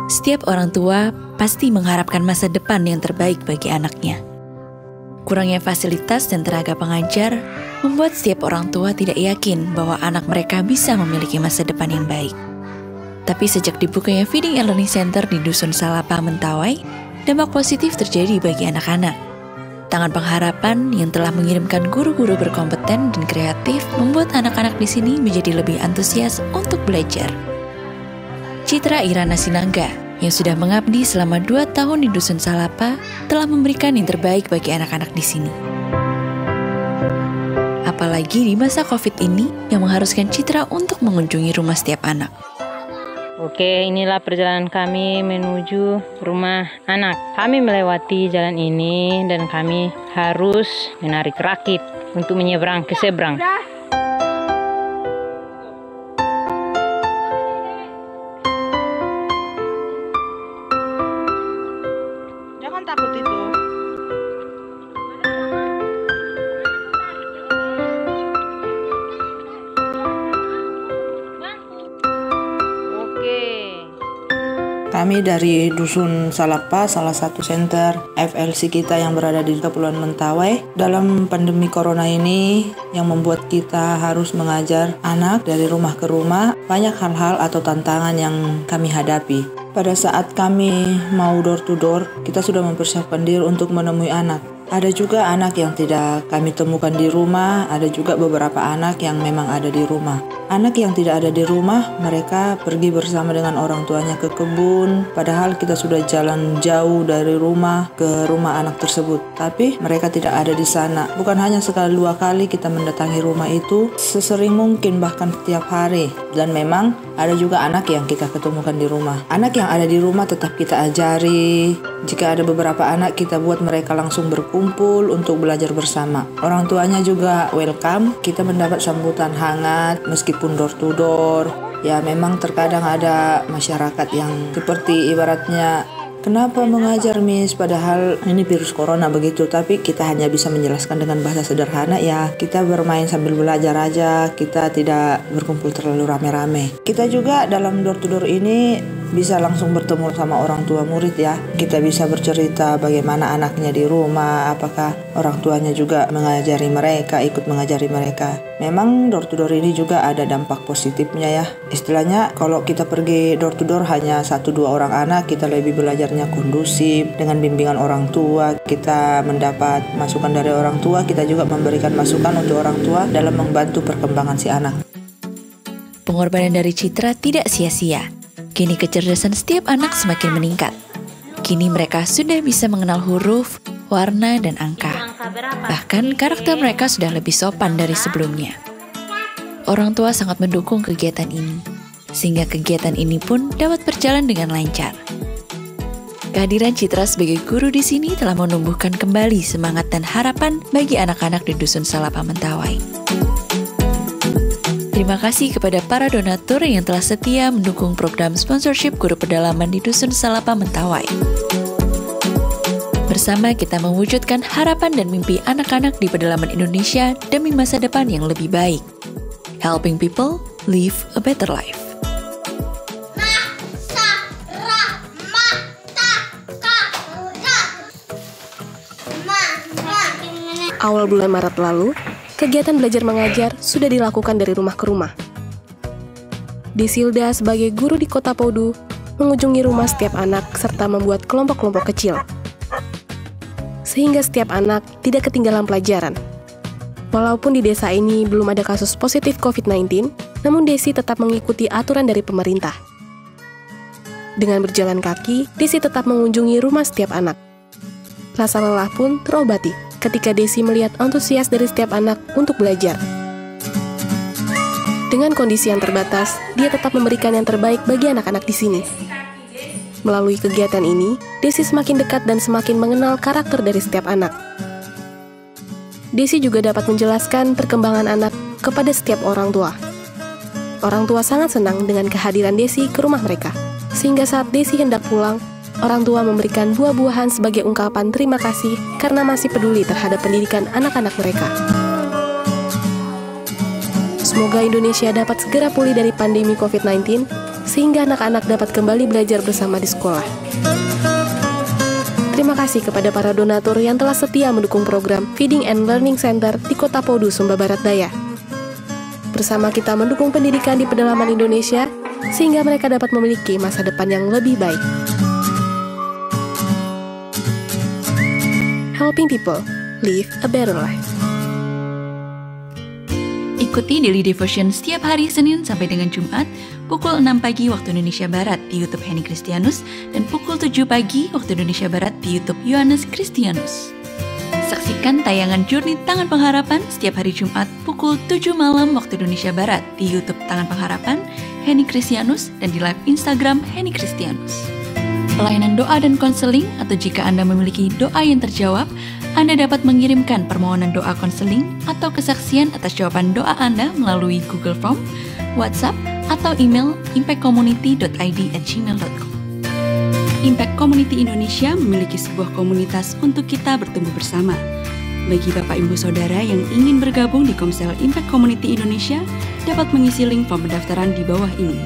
Setiap orang tua pasti mengharapkan masa depan yang terbaik bagi anaknya. Kurangnya fasilitas dan tenaga pengajar membuat setiap orang tua tidak yakin bahwa anak mereka bisa memiliki masa depan yang baik. Tapi sejak dibukanya Feeding and Learning Center di Dusun Salapa, Mentawai, dampak positif terjadi bagi anak-anak. Tangan pengharapan yang telah mengirimkan guru-guru berkompeten dan kreatif membuat anak-anak di sini menjadi lebih antusias untuk belajar. Citra Irana Sinangga yang sudah mengabdi selama 2 tahun di Dusun Salapa telah memberikan yang terbaik bagi anak-anak di sini. Apalagi di masa COVID ini yang mengharuskan Citra untuk mengunjungi rumah setiap anak. Oke, inilah perjalanan kami menuju rumah anak. Kami melewati jalan ini dan kami harus menarik rakit untuk menyeberang ke seberang. Jangan takut itu. Kami dari Dusun Salapa, salah satu center FLC kita yang berada di Kepulauan Mentawai. Dalam pandemi corona ini yang membuat kita harus mengajar anak dari rumah ke rumah, banyak hal-hal atau tantangan yang kami hadapi. Pada saat kami mau door to door, kita sudah mempersiapkan diri untuk menemui anak. Ada juga anak yang tidak kami temukan di rumah, ada juga beberapa anak yang memang ada di rumah. Anak yang tidak ada di rumah, mereka pergi bersama dengan orang tuanya ke kebun, padahal kita sudah jalan jauh dari rumah ke rumah anak tersebut. Tapi mereka tidak ada di sana. Bukan hanya sekali 2 kali kita mendatangi rumah itu, sesering mungkin bahkan setiap hari. Dan memang ada juga anak yang kita ketemukan di rumah. Anak yang ada di rumah tetap kita ajari. Jika ada beberapa anak, kita buat mereka langsung berkumpul untuk belajar bersama. Orang tuanya juga welcome, kita mendapat sambutan hangat meskipun door to door. Ya memang terkadang ada masyarakat yang seperti ibaratnya, kenapa mengajar Miss, padahal ini virus corona begitu. Tapi kita hanya bisa menjelaskan dengan bahasa sederhana, ya kita bermain sambil belajar aja, kita tidak berkumpul terlalu rame-rame. Kita juga dalam door to door ini bisa langsung bertemu sama orang tua murid ya. Kita bisa bercerita bagaimana anaknya di rumah, apakah orang tuanya juga mengajari mereka, ikut mengajari mereka. Memang door to door ini juga ada dampak positifnya ya. Istilahnya kalau kita pergi door to door hanya 1-2 orang anak, kita lebih belajarnya kondusif dengan bimbingan orang tua. Kita mendapat masukan dari orang tua, kita juga memberikan masukan untuk orang tua dalam membantu perkembangan si anak. Pengorbanan dari Citra tidak sia-sia. Kini kecerdasan setiap anak semakin meningkat. Kini mereka sudah bisa mengenal huruf, warna, dan angka. Bahkan karakter mereka sudah lebih sopan dari sebelumnya. Orang tua sangat mendukung kegiatan ini, sehingga kegiatan ini pun dapat berjalan dengan lancar. Kehadiran Citra sebagai guru di sini telah menumbuhkan kembali semangat dan harapan bagi anak-anak di Dusun Salapa, Mentawai. Terima kasih kepada para donatur yang telah setia mendukung program sponsorship guru pedalaman di Dusun Salapa, Mentawai. Bersama kita mewujudkan harapan dan mimpi anak-anak di pedalaman Indonesia demi masa depan yang lebih baik. Helping people live a better life. Awal bulan Maret lalu, kegiatan belajar mengajar sudah dilakukan dari rumah ke rumah. Desilda sebagai guru di Kota Podu mengunjungi rumah setiap anak serta membuat kelompok-kelompok kecil, sehingga setiap anak tidak ketinggalan pelajaran. Walaupun di desa ini belum ada kasus positif COVID-19, namun Desi tetap mengikuti aturan dari pemerintah. Dengan berjalan kaki, Desi tetap mengunjungi rumah setiap anak. Rasa lelah pun terobati ketika Desi melihat antusias dari setiap anak untuk belajar. Dengan kondisi yang terbatas, dia tetap memberikan yang terbaik bagi anak-anak di sini. Melalui kegiatan ini, Desi semakin dekat dan semakin mengenal karakter dari setiap anak. Desi juga dapat menjelaskan perkembangan anak kepada setiap orang tua. Orang tua sangat senang dengan kehadiran Desi ke rumah mereka, sehingga saat Desi hendak pulang, orang tua memberikan buah-buahan sebagai ungkapan terima kasih karena masih peduli terhadap pendidikan anak-anak mereka. Semoga Indonesia dapat segera pulih dari pandemi COVID-19, sehingga anak-anak dapat kembali belajar bersama di sekolah. Terima kasih kepada para donatur yang telah setia mendukung program Feeding and Learning Center di Kota Podu, Sumba Barat Daya. Bersama kita mendukung pendidikan di pedalaman Indonesia, sehingga mereka dapat memiliki masa depan yang lebih baik. Helping people live a better life. Ikuti Daily Devotion setiap hari Senin sampai dengan Jumat pukul 6 pagi waktu Indonesia Barat di YouTube Henny Kristianus dan pukul 7 pagi waktu Indonesia Barat di YouTube Yohanes Kristianus. Saksikan tayangan Journey Tangan Pengharapan setiap hari Jumat pukul 7 malam waktu Indonesia Barat di YouTube Tangan Pengharapan Henny Kristianus dan di live Instagram Henny Kristianus. Pelayanan doa dan konseling atau jika Anda memiliki doa yang terjawab, Anda dapat mengirimkan permohonan doa konseling atau kesaksian atas jawaban doa Anda melalui Google Form, WhatsApp, atau email impactcommunity.id@gmail.com. Impact Community Indonesia memiliki sebuah komunitas untuk kita bertumbuh bersama. Bagi Bapak Ibu Saudara yang ingin bergabung di Komsel Impact Community Indonesia, dapat mengisi link form pendaftaran di bawah ini.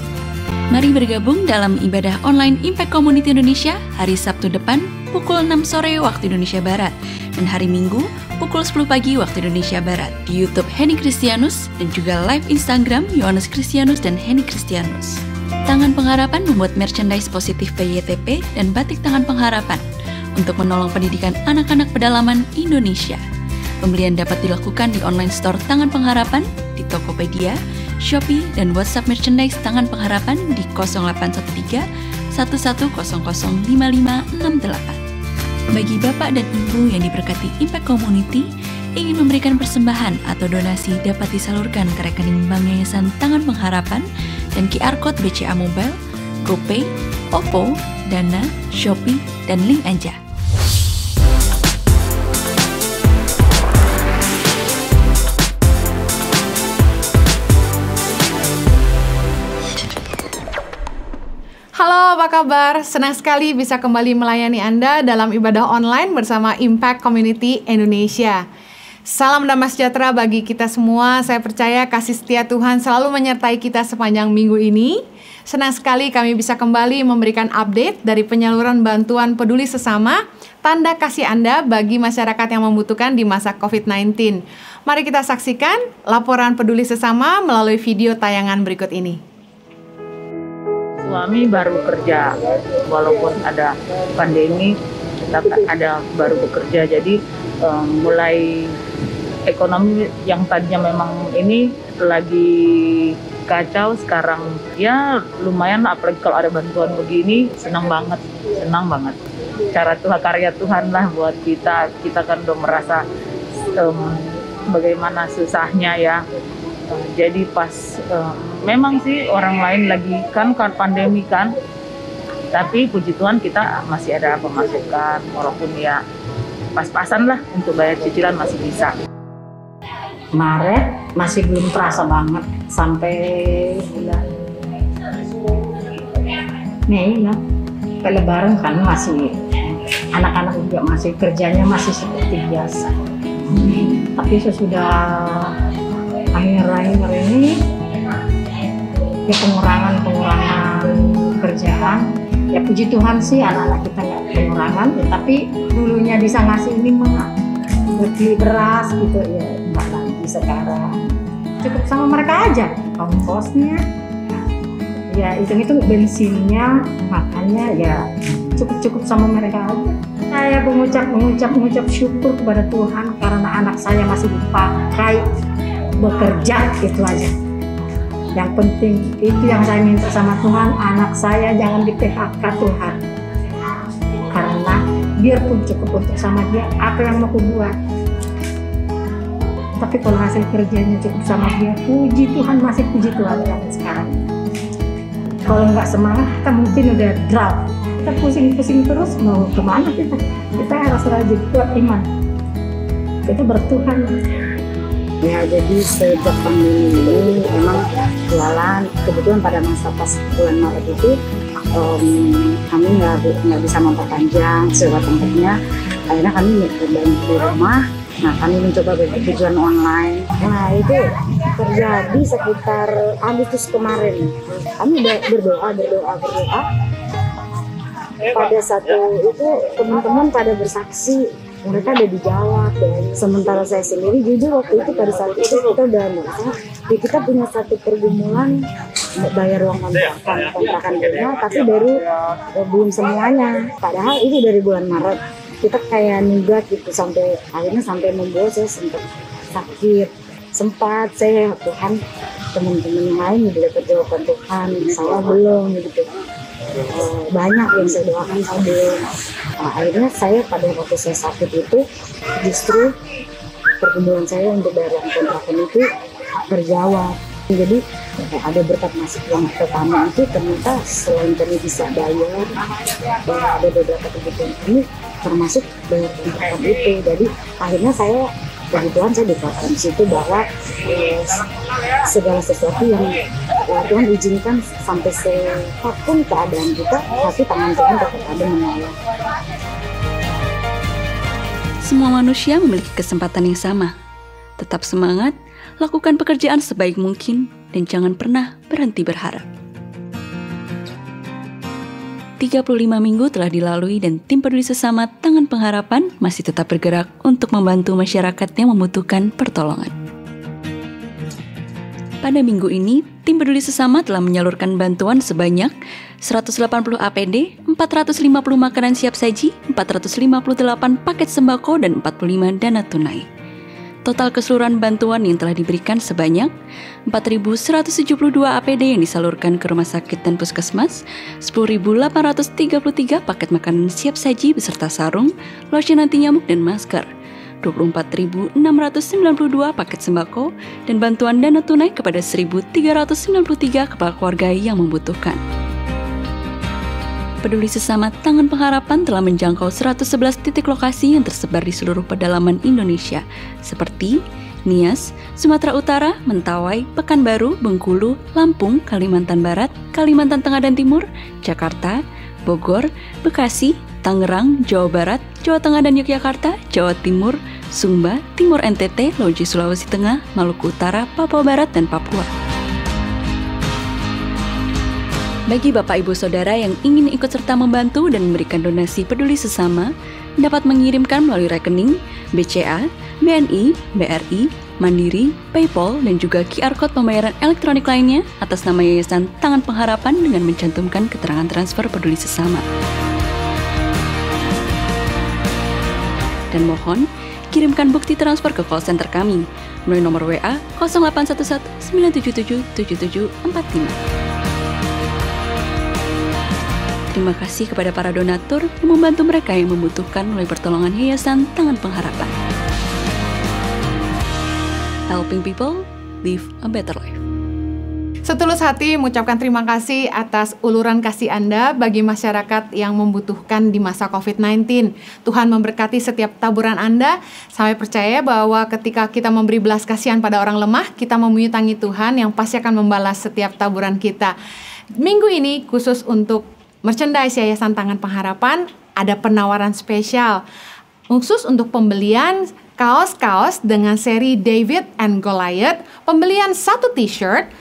Mari bergabung dalam ibadah online Impact Community Indonesia hari Sabtu depan pukul 6 sore waktu Indonesia Barat dan hari Minggu pukul 10 pagi waktu Indonesia Barat di YouTube Henny Kristianus dan juga live Instagram Yohanes Kristianus dan Henny Kristianus. Tangan Pengharapan membuat merchandise positif PYTP dan batik Tangan Pengharapan untuk menolong pendidikan anak-anak pedalaman Indonesia. Pembelian dapat dilakukan di online store Tangan Pengharapan, di Tokopedia, Shopee, dan WhatsApp merchandise Tangan Pengharapan di 0813 1100 5568. Bagi Bapak dan Ibu yang diberkati Impact Community, ingin memberikan persembahan atau donasi dapat disalurkan ke rekening Bank Yayasan Tangan Pengharapan dan QR Code BCA Mobile, GoPay, OVO, Dana, Shopee, dan link aja. Halo, apa kabar? Senang sekali bisa kembali melayani Anda dalam ibadah online bersama Impact Community Indonesia. Salam damai sejahtera bagi kita semua. Saya percaya kasih setia Tuhan selalu menyertai kita sepanjang minggu ini. Senang sekali kami bisa kembali memberikan update dari penyaluran bantuan peduli sesama, tanda kasih Anda bagi masyarakat yang membutuhkan di masa COVID-19. Mari kita saksikan laporan peduli sesama melalui video tayangan berikut ini. Suami baru kerja, walaupun ada pandemi, tetap ada baru bekerja. Jadi mulai ekonomi yang tadinya memang ini lagi kacau, sekarang ya lumayan. Apalagi kalau ada bantuan begini, senang banget. Cara Tuhan, karya Tuhan lah buat kita. Kita kan udah merasa bagaimana susahnya ya. Jadi pas memang sih orang lain lagi kan pandemi kan, tapi puji Tuhan kita masih ada pemasukan, walaupun ya pas-pasan lah untuk bayar cicilan masih bisa. Maret masih belum terasa banget sampai bulan Mei lah. Lebaran kan masih anak-anak juga masih kerjanya masih seperti biasa. Tapi sesudah akhir-akhir ini ya pengurangan kerjaan, ya puji Tuhan sih anak-anak kita nggak pengurangan, tapi dulunya bisa ngasih ini mah beli beras gitu ya nggak lagi sekarang, cukup sama mereka aja ongkosnya ya, hitung-hitung bensinnya, makannya ya cukup sama mereka aja. Saya mengucap syukur kepada Tuhan karena anak saya masih dipakai bekerja, itu aja. Yang penting itu yang saya minta sama Tuhan, anak saya jangan di PHK Tuhan. Karena biarpun cukup untuk sama dia, apa yang mau kubuat. Tapi kalau hasil kerjanya cukup sama dia, puji Tuhan, masih puji Tuhan yang sekarang. Kalau nggak semangat, kita mungkin udah drop. Kita pusing-pusing terus, mau kemana kita? Kita harus rajin kuat iman. Kita bertuhan. Ya, jadi sejak pandemi ini memang jualan, kebetulan pada masa pas bulan Maret itu kami nggak bisa memperpanjang sewa tempatnya. Akhirnya kami berbantu di rumah, Nah, kami mencoba berjualan online. Nah, itu terjadi sekitar Agustus kemarin. Kami berdoa. Pada satu itu teman-teman pada bersaksi, mereka ada dijawab. Dan sementara saya sendiri jujur waktu itu pada saat itu kita udah merasa kita punya satu pergumulan bayar uang kontrakan kita, tapi baru belum semuanya. Padahal itu dari bulan Maret kita kayak nunggak gitu sampai membuat saya sempat sakit. Sempat saya Tuhan, teman-teman yang lain udah dapat jawaban Tuhan, saya belum gitu. Banyak yang saya doakan saya belum. Akhirnya saya pada waktu saya sakit itu justru pergumulan saya untuk bayar uang kontrakan itu terjawab. Jadi ada berkat masuk yang pertama itu ternyata selain kami bisa bayar, ada beberapa kebutuhan kami termasuk bayar kontrakan itu. Jadi akhirnya saya kebetulan saya dikatakan di situ bahwa segala sesuatu yang Tuhan izinkan sampai apapun keadaan kita, tapi tangan Tuhan tetap ada menolong. Semua manusia memiliki kesempatan yang sama. Tetap semangat, lakukan pekerjaan sebaik mungkin, dan jangan pernah berhenti berharap. 35 minggu telah dilalui dan tim peduli sesama Tangan Pengharapan masih tetap bergerak untuk membantu masyarakat yang membutuhkan pertolongan. Pada minggu ini, tim peduli sesama telah menyalurkan bantuan sebanyak 180 APD, 450 makanan siap saji, 458 paket sembako, dan 45 dana tunai. Total keseluruhan bantuan yang telah diberikan sebanyak 4.172 APD yang disalurkan ke rumah sakit dan puskesmas, 10.833 paket makanan siap saji beserta sarung, lotion anti nyamuk dan masker, 24.692 paket sembako, dan bantuan dana tunai kepada 1.393 kepala keluarga yang membutuhkan. Peduli Sesama Tangan Pengharapan telah menjangkau 111 titik lokasi yang tersebar di seluruh pedalaman Indonesia, seperti Nias, Sumatera Utara, Mentawai, Pekanbaru, Bengkulu, Lampung, Kalimantan Barat, Kalimantan Tengah dan Timur, Jakarta, Bogor, Bekasi, Tangerang, Jawa Barat, Jawa Tengah dan Yogyakarta, Jawa Timur, Sumba, Timur NTT, Loji Sulawesi Tengah, Maluku Utara, Papua Barat, dan Papua. Bagi Bapak Ibu Saudara yang ingin ikut serta membantu dan memberikan donasi peduli sesama, dapat mengirimkan melalui rekening BCA, BNI, BRI, Mandiri, PayPal, dan juga QR Code pembayaran elektronik lainnya atas nama Yayasan Tangan Pengharapan dengan mencantumkan keterangan transfer peduli sesama. Dan mohon, kirimkan bukti transfer ke call center kami melalui nomor WA 0811 977 7745. Terima kasih kepada para donatur yang membantu mereka yang membutuhkan melalui pertolongan Yayasan Tangan Pengharapan. Helping people live a better life. Setulus hati mengucapkan terima kasih atas uluran kasih Anda bagi masyarakat yang membutuhkan di masa COVID-19. Tuhan memberkati setiap taburan Anda. Saya percaya bahwa ketika kita memberi belas kasihan pada orang lemah, kita memintangi Tuhan yang pasti akan membalas setiap taburan kita. Minggu ini khusus untuk merchandise Yayasan Tangan Pengharapan, ada penawaran spesial khusus untuk pembelian kaos-kaos dengan seri David and Goliath. Pembelian satu t-shirt,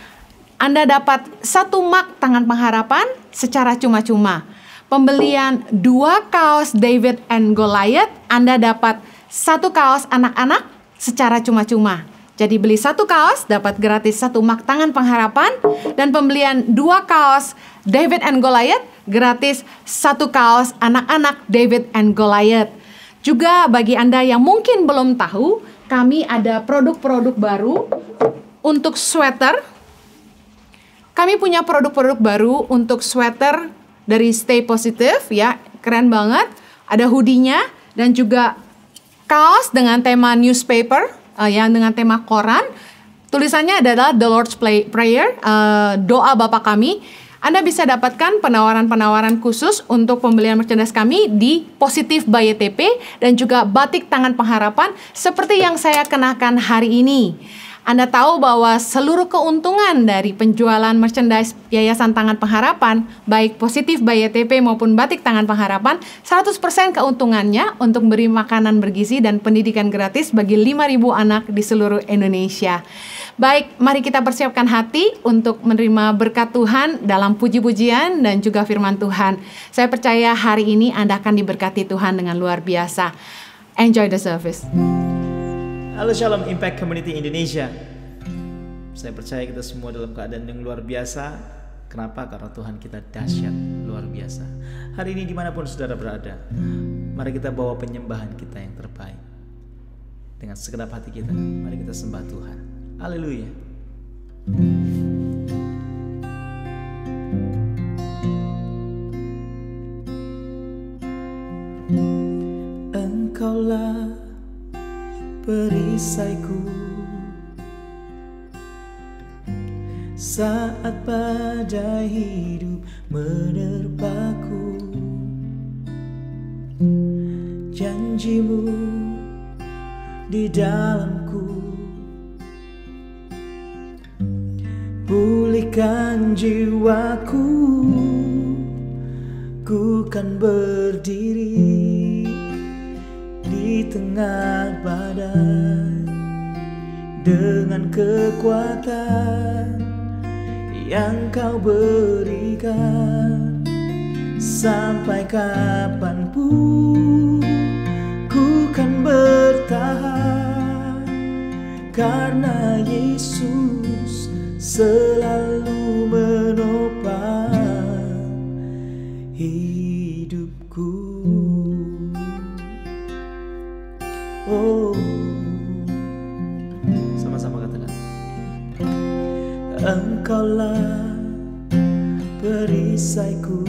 Anda dapat satu mug Tangan Pengharapan secara cuma-cuma. Pembelian 2 kaos David and Goliath, Anda dapat satu kaos anak-anak secara cuma-cuma. Jadi beli satu kaos dapat gratis satu mug Tangan Pengharapan, dan pembelian 2 kaos David and Goliath gratis satu kaos anak-anak David and Goliath. Juga bagi Anda yang mungkin belum tahu, kami ada produk-produk baru untuk sweater. Kami punya produk-produk baru untuk sweater dari Stay Positive, ya, keren banget. Ada hoodie-nya dan juga kaos dengan tema newspaper, yang dengan tema koran. Tulisannya adalah The Lord's Prayer, doa Bapa kami. Anda bisa dapatkan penawaran-penawaran khusus untuk pembelian merchandise kami di Positif by YTP dan juga Batik Tangan Pengharapan seperti yang saya kenakan hari ini. Anda tahu bahwa seluruh keuntungan dari penjualan merchandise Yayasan Tangan Pengharapan, baik Positif by YTP maupun Batik Tangan Pengharapan, 100% keuntungannya untuk beri makanan bergizi dan pendidikan gratis bagi 5.000 anak di seluruh Indonesia. Baik, mari kita persiapkan hati untuk menerima berkat Tuhan dalam puji-pujian dan juga firman Tuhan. Saya percaya hari ini Anda akan diberkati Tuhan dengan luar biasa. Enjoy the service. Halo Shalom Impact Community Indonesia. Saya percaya kita semua dalam keadaan yang luar biasa. Kenapa? Karena Tuhan kita dahsyat, luar biasa. Hari ini dimanapun saudara berada, mari kita bawa penyembahan kita yang terbaik. Dengan segenap hati kita, mari kita sembah Tuhan. Haleluya. Engkaulah perisaiku saat badai hidup menerpaku. Janjimu di dalamku, pulihkan jiwaku. Ku kan berdiri di tengah badai dengan kekuatan yang Kau berikan. Sampai kapanpun ku kan bertahan, karena Yesus selalu menopang hidupku. Oh, sama-sama katakan. Engkaulah perisaiku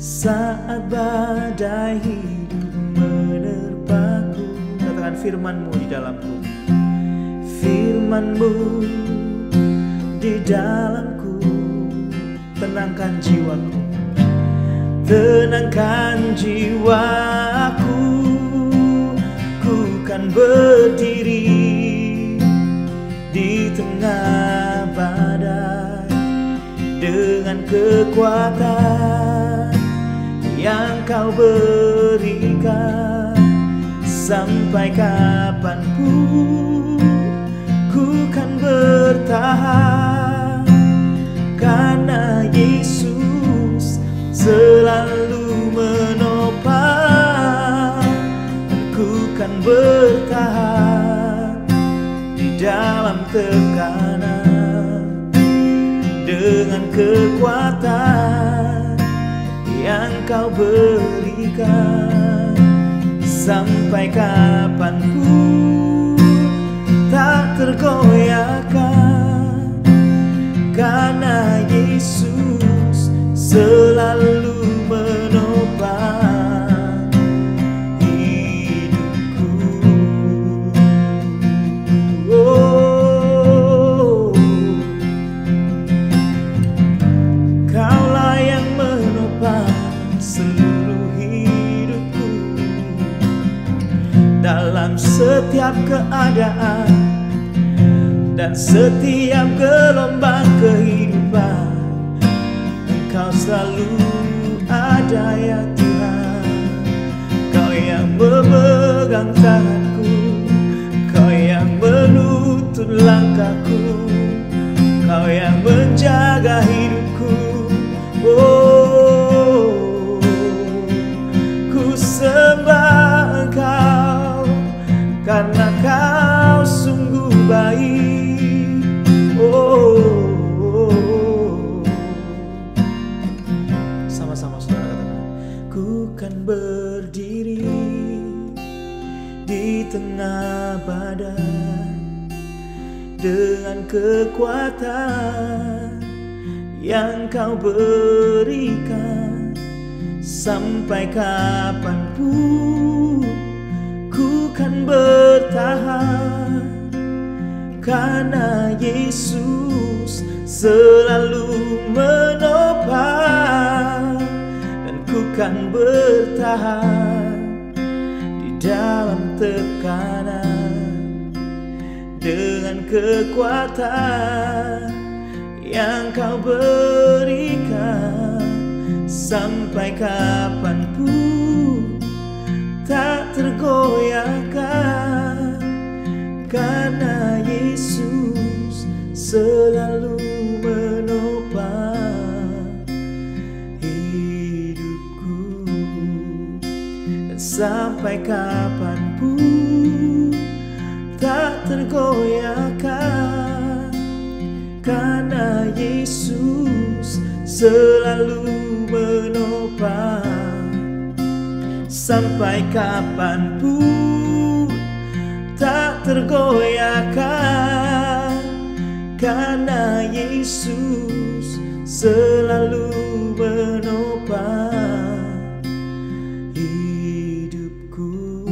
saat badai hidup menerpaku. Katakan firman-Mu di dalamku. Firman-Mu di dalamku, tenangkan jiwaku. Tenangkan jiwaku, ku kan berdiri di tengah badai dengan kekuatan yang Kau berikan. Sampai kapanpun ku kan bertahan, karena Yesus selalu menopang. Ku kan bertahan di dalam tekanan dengan kekuatan yang Kau berikan. Sampai kapanpun tak tergoyahkan, karena Yesus selalu menopang hidupku. Oh, Kaulah yang menopang seluruh hidupku dalam setiap keadaan dan setiap gelombang kehidupan. Engkau selalu ada ya Tuhan. Kau yang memegang tanganku, Kau yang menuntun langkahku, Kau yang menjaga hidupku. Oh, ku sembah Engkau karena Kau sungguh baik. Oh, sama-sama saudara katakan. Ku kan berdiri di tengah badai dengan kekuatan yang Kau berikan. Sampai kapanpun ku kan bertahan, karena Yesus selalu menopang. Dan ku kan bertahan di dalam tekanan dengan kekuatan yang Kau berikan, sampai kapanpun tak tergoyahkan, karena Yesus selalu menopang hidupku. Dan sampai kapanpun tak tergoyahkan, karena Yesus selalu menopang. Sampai kapanpun tak tergoyahkan, karena Yesus selalu menopang hidupku.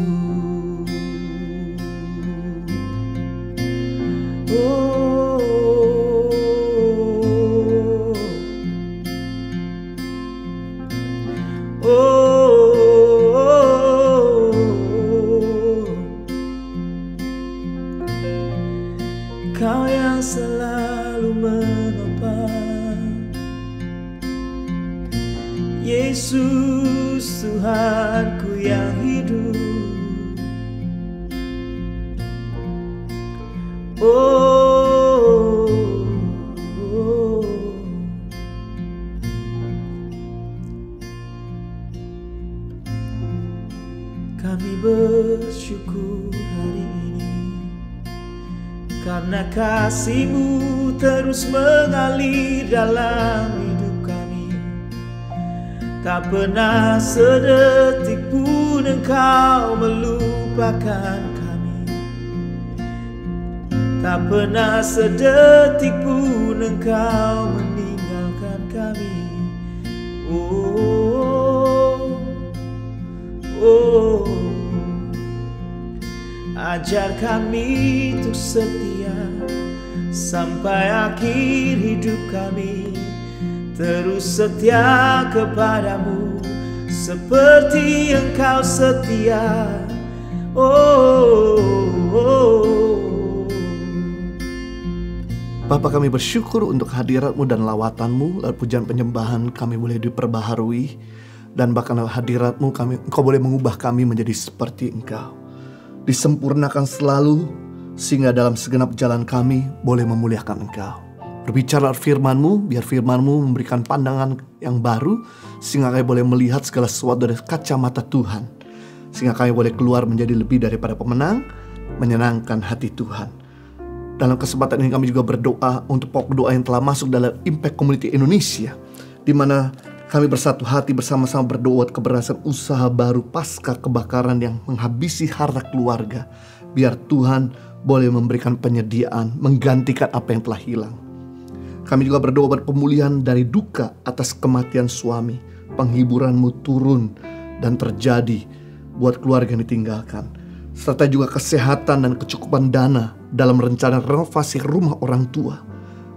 Kau yang selalu menopang, Yesus Tuhanku yang hidup. Kami bersyukur hari ini karena kasih-Mu terus mengalir dalam hidup kami. Tak pernah sedetik pun Engkau melupakan kami. Tak pernah sedetik pun Engkau meninggalkan kami. Ajar kami untuk setia sampai akhir hidup kami, terus setia kepadamu seperti Engkau setia. Bapa, kami bersyukur untuk hadirat-Mu dan lawatan-Mu. Lalu pujian penyembahan kami boleh diperbaharui, dan bahkan hadirat-Mu Engkau boleh mengubah kami menjadi seperti Engkau. Disempurnakan selalu, sehingga dalam segenap jalan kami boleh memuliakan Engkau. Berbicara firman-Mu, biar firman-Mu memberikan pandangan yang baru, sehingga kami boleh melihat segala sesuatu dari kacamata Tuhan, sehingga kami boleh keluar menjadi lebih daripada pemenang, menyenangkan hati Tuhan. Dalam kesempatan ini kami juga berdoa untuk pokok doa yang telah masuk dalam Impact Community Indonesia, di mana kami bersatu hati bersama-sama berdoa keberhasilan usaha baru pasca kebakaran yang menghabisi harta keluarga. Biar Tuhan boleh memberikan penyediaan, menggantikan apa yang telah hilang. Kami juga berdoa buat pemulihan dari duka atas kematian suami. Penghiburan-Mu turun dan terjadi buat keluarga yang ditinggalkan. Serta juga kesehatan dan kecukupan dana dalam rencana renovasi rumah orang tua.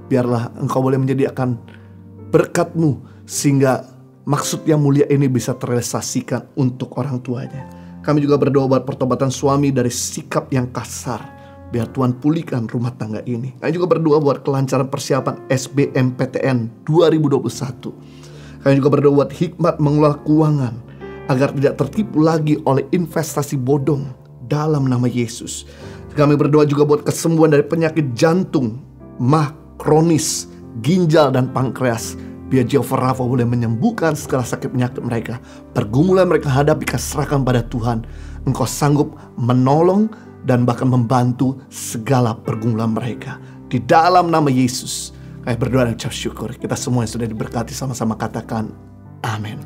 Biarlah Engkau boleh menyediakan berkat-Mu, sehingga maksud yang mulia ini bisa terrealisasikan untuk orang tuanya. Kami juga berdoa buat pertobatan suami dari sikap yang kasar. Biar Tuhan pulihkan rumah tangga ini. Kami juga berdoa buat kelancaran persiapan SBMPTN 2021. Kami juga berdoa buat hikmat mengelola keuangan, agar tidak tertipu lagi oleh investasi bodong dalam nama Yesus. Kami berdoa juga buat kesembuhan dari penyakit jantung, mah kronis, ginjal dan pankreas. Biar Jehovah Rafa boleh menyembuhkan segala sakit penyakit mereka. Pergumulan mereka hadapi, serahkan pada Tuhan. Engkau sanggup menolong dan bahkan membantu segala pergumulan mereka. Di dalam nama Yesus kami berdoa dan ucap syukur. Kita semua yang sudah diberkati sama-sama katakan amin.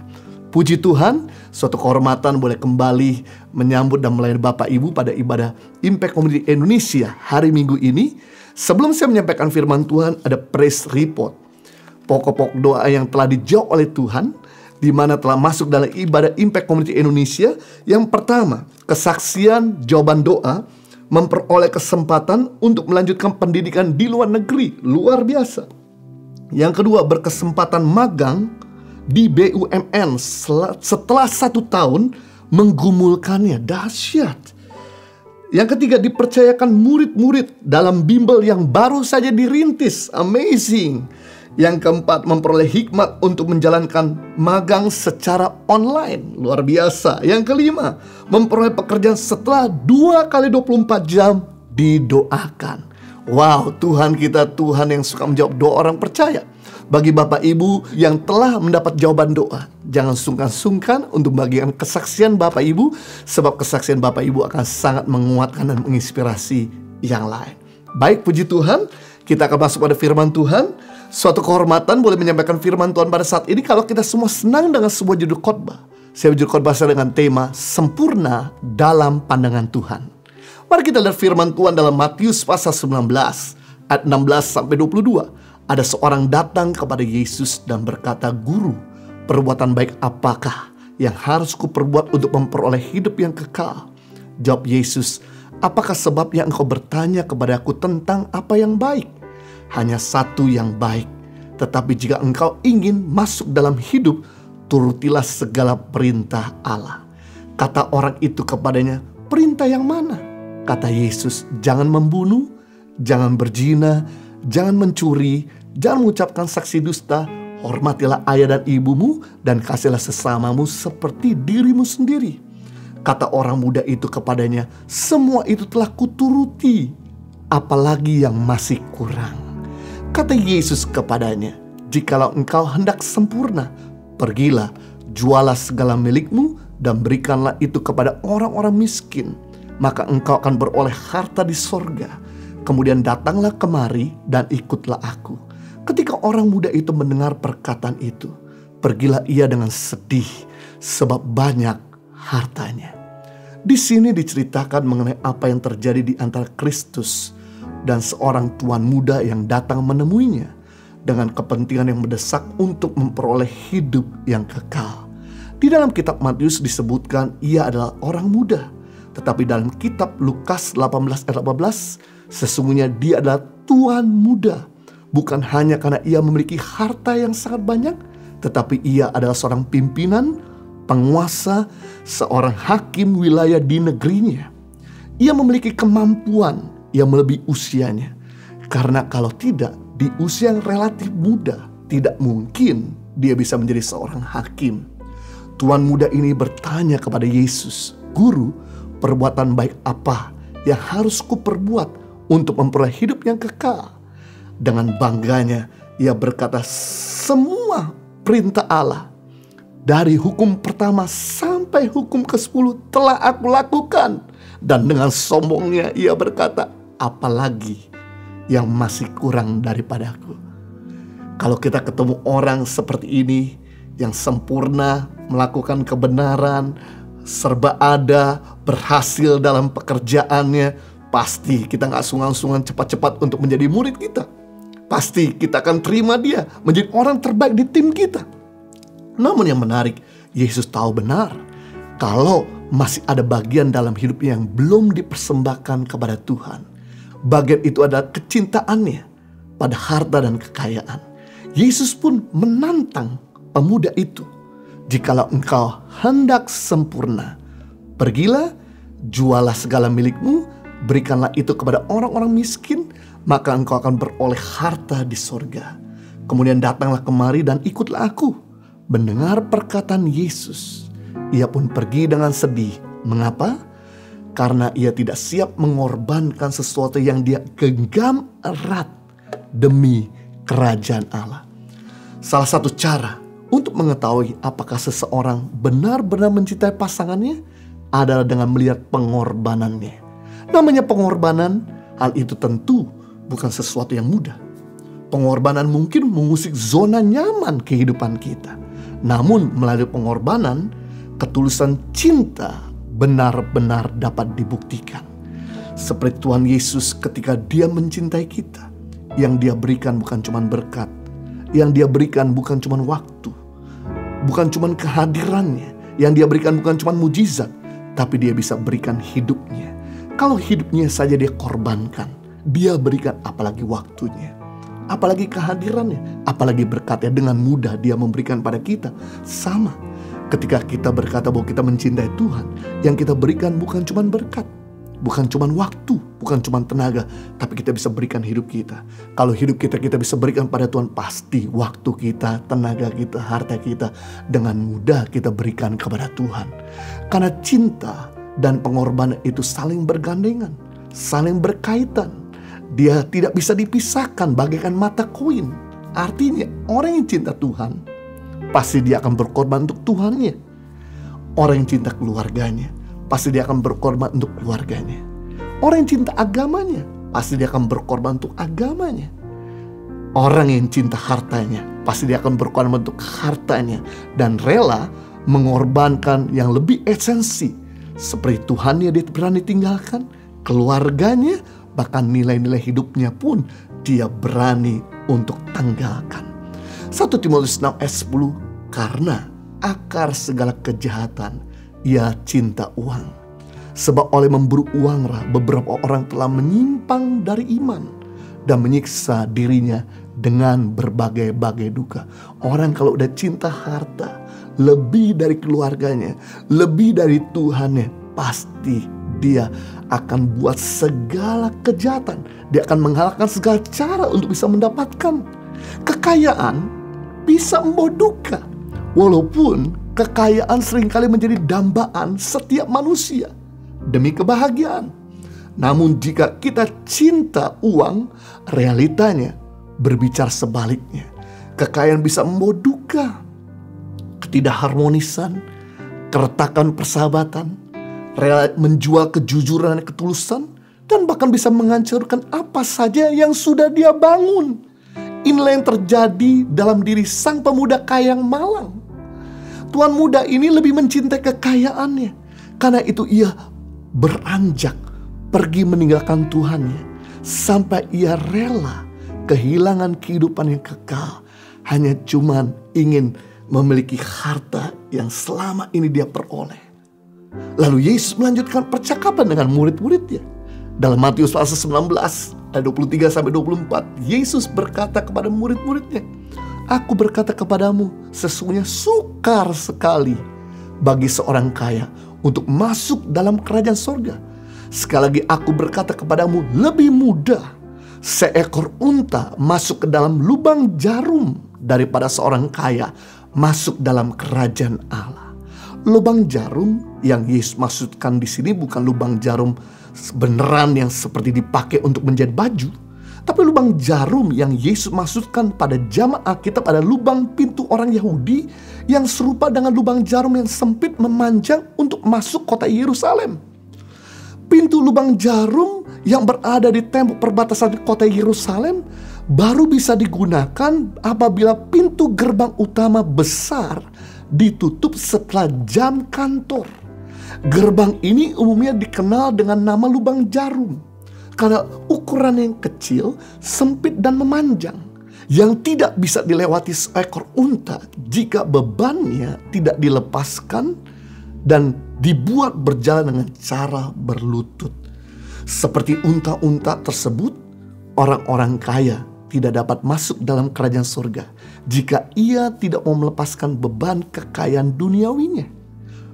Puji Tuhan, suatu kehormatan boleh kembali menyambut dan melayani Bapak Ibu pada ibadah Impact Community Indonesia hari Minggu ini. Sebelum saya menyampaikan firman Tuhan, ada praise report. Pokok-pokok doa yang telah dijawab oleh Tuhan, di mana telah masuk dalam ibadah Impact Community Indonesia. Yang pertama, kesaksian jawaban doa memperoleh kesempatan untuk melanjutkan pendidikan di luar negeri. Luar biasa. Yang kedua, berkesempatan magang di BUMN setelah 1 tahun menggumulkannya. Dahsyat. Yang ketiga, dipercayakan murid-murid dalam bimbel yang baru saja dirintis. Amazing. Yang keempat, memperoleh hikmat untuk menjalankan magang secara online. Luar biasa. Yang kelima, memperoleh pekerjaan setelah 2 kali 24 jam didoakan. Wow, Tuhan kita Tuhan yang suka menjawab doa orang percaya. Bagi Bapak Ibu yang telah mendapat jawaban doa, jangan sungkan-sungkan untuk bagikan kesaksian Bapak Ibu, sebab kesaksian Bapak Ibu akan sangat menguatkan dan menginspirasi yang lain. Baik, puji Tuhan, kita akan masuk pada firman Tuhan. Suatu kehormatan boleh menyampaikan firman Tuhan pada saat ini kalau kita semua senang dengan sebuah judul khotbah. Saya judul khotbah saya dengan tema sempurna dalam pandangan Tuhan. Mari kita lihat firman Tuhan dalam Matius pasal 19 ayat 16 sampai 22. Ada seorang datang kepada Yesus dan berkata, "Guru, perbuatan baik apakah yang harus kuperbuat untuk memperoleh hidup yang kekal?" Jawab Yesus, "Apakah sebabnya engkau bertanya kepadaku tentang apa yang baik? Hanya satu yang baik. Tetapi jika engkau ingin masuk dalam hidup, turutilah segala perintah Allah." Kata orang itu kepadanya, "Perintah yang mana?" Kata Yesus, "Jangan membunuh, jangan berzina, jangan mencuri, jangan mengucapkan saksi dusta, hormatilah ayah dan ibumu, dan kasihlah sesamamu seperti dirimu sendiri." Kata orang muda itu kepadanya, "Semua itu telah kuturuti, apalagi yang masih kurang." Kata Yesus kepadanya, "Jikalau engkau hendak sempurna, pergilah, jualah segala milikmu, dan berikanlah itu kepada orang-orang miskin, maka engkau akan beroleh harta di sorga. Kemudian datanglah kemari dan ikutlah aku." Ketika orang muda itu mendengar perkataan itu, pergilah ia dengan sedih sebab banyak hartanya. Di sini diceritakan mengenai apa yang terjadi di antara Kristus dan seorang tuan muda yang datang menemuinya dengan kepentingan yang mendesak untuk memperoleh hidup yang kekal. Di dalam kitab Matius disebutkan ia adalah orang muda, tetapi dalam kitab Lukas 18 ayat 18 sesungguhnya dia adalah tuan muda. Bukan hanya karena ia memiliki harta yang sangat banyak, tetapi ia adalah seorang pimpinan, penguasa, seorang hakim wilayah di negerinya. Ia memiliki kemampuan yang melebihi usianya. Karena kalau tidak, di usia yang relatif muda, tidak mungkin dia bisa menjadi seorang hakim. Tuan muda ini bertanya kepada Yesus, "Guru, perbuatan baik apa yang harus kuperbuat untuk memperoleh hidup yang kekal?" Dengan bangganya ia berkata, "Semua perintah Allah, dari hukum pertama sampai hukum ke-10 telah aku lakukan." Dan dengan sombongnya ia berkata, "Apalagi yang masih kurang daripadaku?" Kalau kita ketemu orang seperti ini yang sempurna, melakukan kebenaran, serba ada, berhasil dalam pekerjaannya, pasti kita gak sungan-sungan cepat-cepat untuk menjadi murid kita. Pasti kita akan terima dia menjadi orang terbaik di tim kita. Namun yang menarik, Yesus tahu benar kalau masih ada bagian dalam hidupnya yang belum dipersembahkan kepada Tuhan. Bagian itu adalah kecintaannya pada harta dan kekayaan. Yesus pun menantang pemuda itu, "Jikalau engkau hendak sempurna, pergilah, jualah segala milikmu, berikanlah itu kepada orang-orang miskin, maka engkau akan beroleh harta di sorga. Kemudian datanglah kemari dan ikutlah aku." Mendengar perkataan Yesus, ia pun pergi dengan sedih. Mengapa? Karena ia tidak siap mengorbankan sesuatu yang dia genggam erat demi kerajaan Allah. Salah satu cara untuk mengetahui apakah seseorang benar-benar mencintai pasangannya adalah dengan melihat pengorbanannya. Namanya pengorbanan, hal itu tentu bukan sesuatu yang mudah. Pengorbanan mungkin mengusik zona nyaman kehidupan kita. Namun melalui pengorbanan, ketulusan cinta benar-benar dapat dibuktikan. Seperti Tuhan Yesus ketika dia mencintai kita. Yang dia berikan bukan cuma berkat. Yang dia berikan bukan cuma waktu. Bukan cuma kehadirannya. Yang dia berikan bukan cuma mujizat. Tapi dia bisa berikan hidupnya. Kalau hidupnya saja dia korbankan, dia berikan apalagi waktunya. Apalagi kehadirannya, apalagi berkatnya, dengan mudah dia memberikan pada kita. Sama ketika kita berkata bahwa kita mencintai Tuhan, yang kita berikan bukan cuma berkat, Bukan cuma waktu, bukan cuma tenaga, tapi kita bisa berikan hidup kita. Kalau hidup kita bisa berikan pada Tuhan, pasti waktu kita, tenaga kita, harta kita dengan mudah kita berikan kepada Tuhan. Karena cinta dan pengorbanan itu saling bergandengan, saling berkaitan. Dia tidak bisa dipisahkan bagaikan mata koin. Artinya orang yang cinta Tuhan, pasti dia akan berkorban untuk Tuhannya. Orang yang cinta keluarganya, pasti dia akan berkorban untuk keluarganya. Orang yang cinta agamanya, pasti dia akan berkorban untuk agamanya. Orang yang cinta hartanya, pasti dia akan berkorban untuk hartanya. Dan rela mengorbankan yang lebih esensi. Seperti Tuhannya dia berani tinggalkan, keluarganya, bahkan nilai-nilai hidupnya pun dia berani untuk tanggalkan. 1 Timotius 6 ayat 10, karena akar segala kejahatan ia cinta uang. Sebab oleh memburu uanglah beberapa orang telah menyimpang dari iman dan menyiksa dirinya dengan berbagai-bagai duka. Orang kalau udah cinta harta lebih dari keluarganya, lebih dari Tuhannya, pasti dia akan buat segala kejahatan. Dia akan menghalalkan segala cara untuk bisa mendapatkan. Kekayaan bisa membawa duka. Walaupun kekayaan seringkali menjadi dambaan setiap manusia demi kebahagiaan. Namun jika kita cinta uang, realitanya berbicara sebaliknya. Kekayaan bisa membawa duka, ketidakharmonisan, keretakan persahabatan, rela menjual kejujuran dan ketulusan, dan bahkan bisa menghancurkan apa saja yang sudah dia bangun. Inilah yang terjadi dalam diri sang pemuda kaya yang malang. Tuan muda ini lebih mencintai kekayaannya. Karena itu ia beranjak pergi meninggalkan Tuhannya. Sampai ia rela kehilangan kehidupan yang kekal. Hanya cuman ingin memiliki harta yang selama ini dia peroleh. Lalu Yesus melanjutkan percakapan dengan murid-muridnya. Dalam Matius pasal 19 ayat 23 sampai 24, Yesus berkata kepada murid-muridnya, aku berkata kepadamu, sesungguhnya sukar sekali bagi seorang kaya untuk masuk dalam kerajaan sorga. Sekali lagi aku berkata kepadamu, lebih mudah seekor unta masuk ke dalam lubang jarum daripada seorang kaya masuk dalam kerajaan Allah. Lubang jarum yang Yesus maksudkan di sini bukan lubang jarum beneran yang seperti dipakai untuk menjahit baju. Tapi lubang jarum yang Yesus maksudkan pada zaman Alkitab adalah lubang pintu orang Yahudi yang serupa dengan lubang jarum yang sempit memanjang untuk masuk kota Yerusalem. Pintu lubang jarum yang berada di tembok perbatasan kota Yerusalem baru bisa digunakan apabila pintu gerbang utama besar ditutup setelah jam kantor. Gerbang ini umumnya dikenal dengan nama lubang jarum karena ukuran yang kecil, sempit dan memanjang, yang tidak bisa dilewati seekor unta jika bebannya tidak dilepaskan dan dibuat berjalan dengan cara berlutut. Seperti unta-unta tersebut, orang-orang kaya tidak dapat masuk dalam kerajaan surga jika ia tidak mau melepaskan beban kekayaan duniawinya,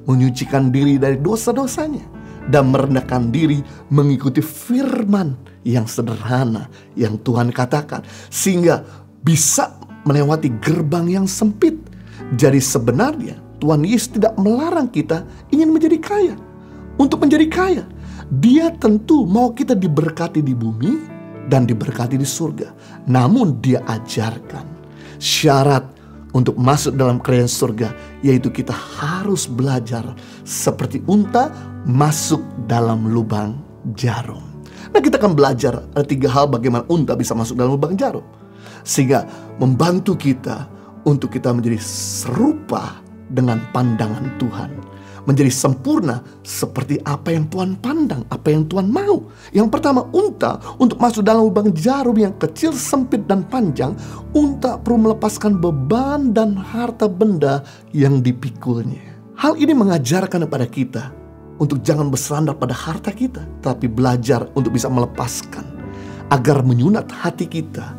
menyucikan diri dari dosa-dosanya, dan merendahkan diri mengikuti firman yang sederhana yang Tuhan katakan, sehingga bisa melewati gerbang yang sempit. Jadi sebenarnya Tuhan Yesus tidak melarang kita ingin menjadi kaya. Untuk menjadi kaya, Dia tentu mau kita diberkati di bumi dan diberkati di surga. Namun Dia ajarkan syarat untuk masuk dalam kerajaan surga, yaitu kita harus belajar seperti unta masuk dalam lubang jarum. Nah, kita akan belajar ada 3 hal bagaimana unta bisa masuk dalam lubang jarum, sehingga membantu kita untuk kita menjadi serupa dengan pandangan Tuhan, menjadi sempurna seperti apa yang Tuhan pandang, apa yang Tuhan mau. Yang pertama, unta untuk masuk dalam lubang jarum yang kecil, sempit dan panjang, unta perlu melepaskan beban dan harta benda yang dipikulnya. Hal ini mengajarkan kepada kita untuk jangan bersandar pada harta kita, tapi belajar untuk bisa melepaskan agar menyunat hati kita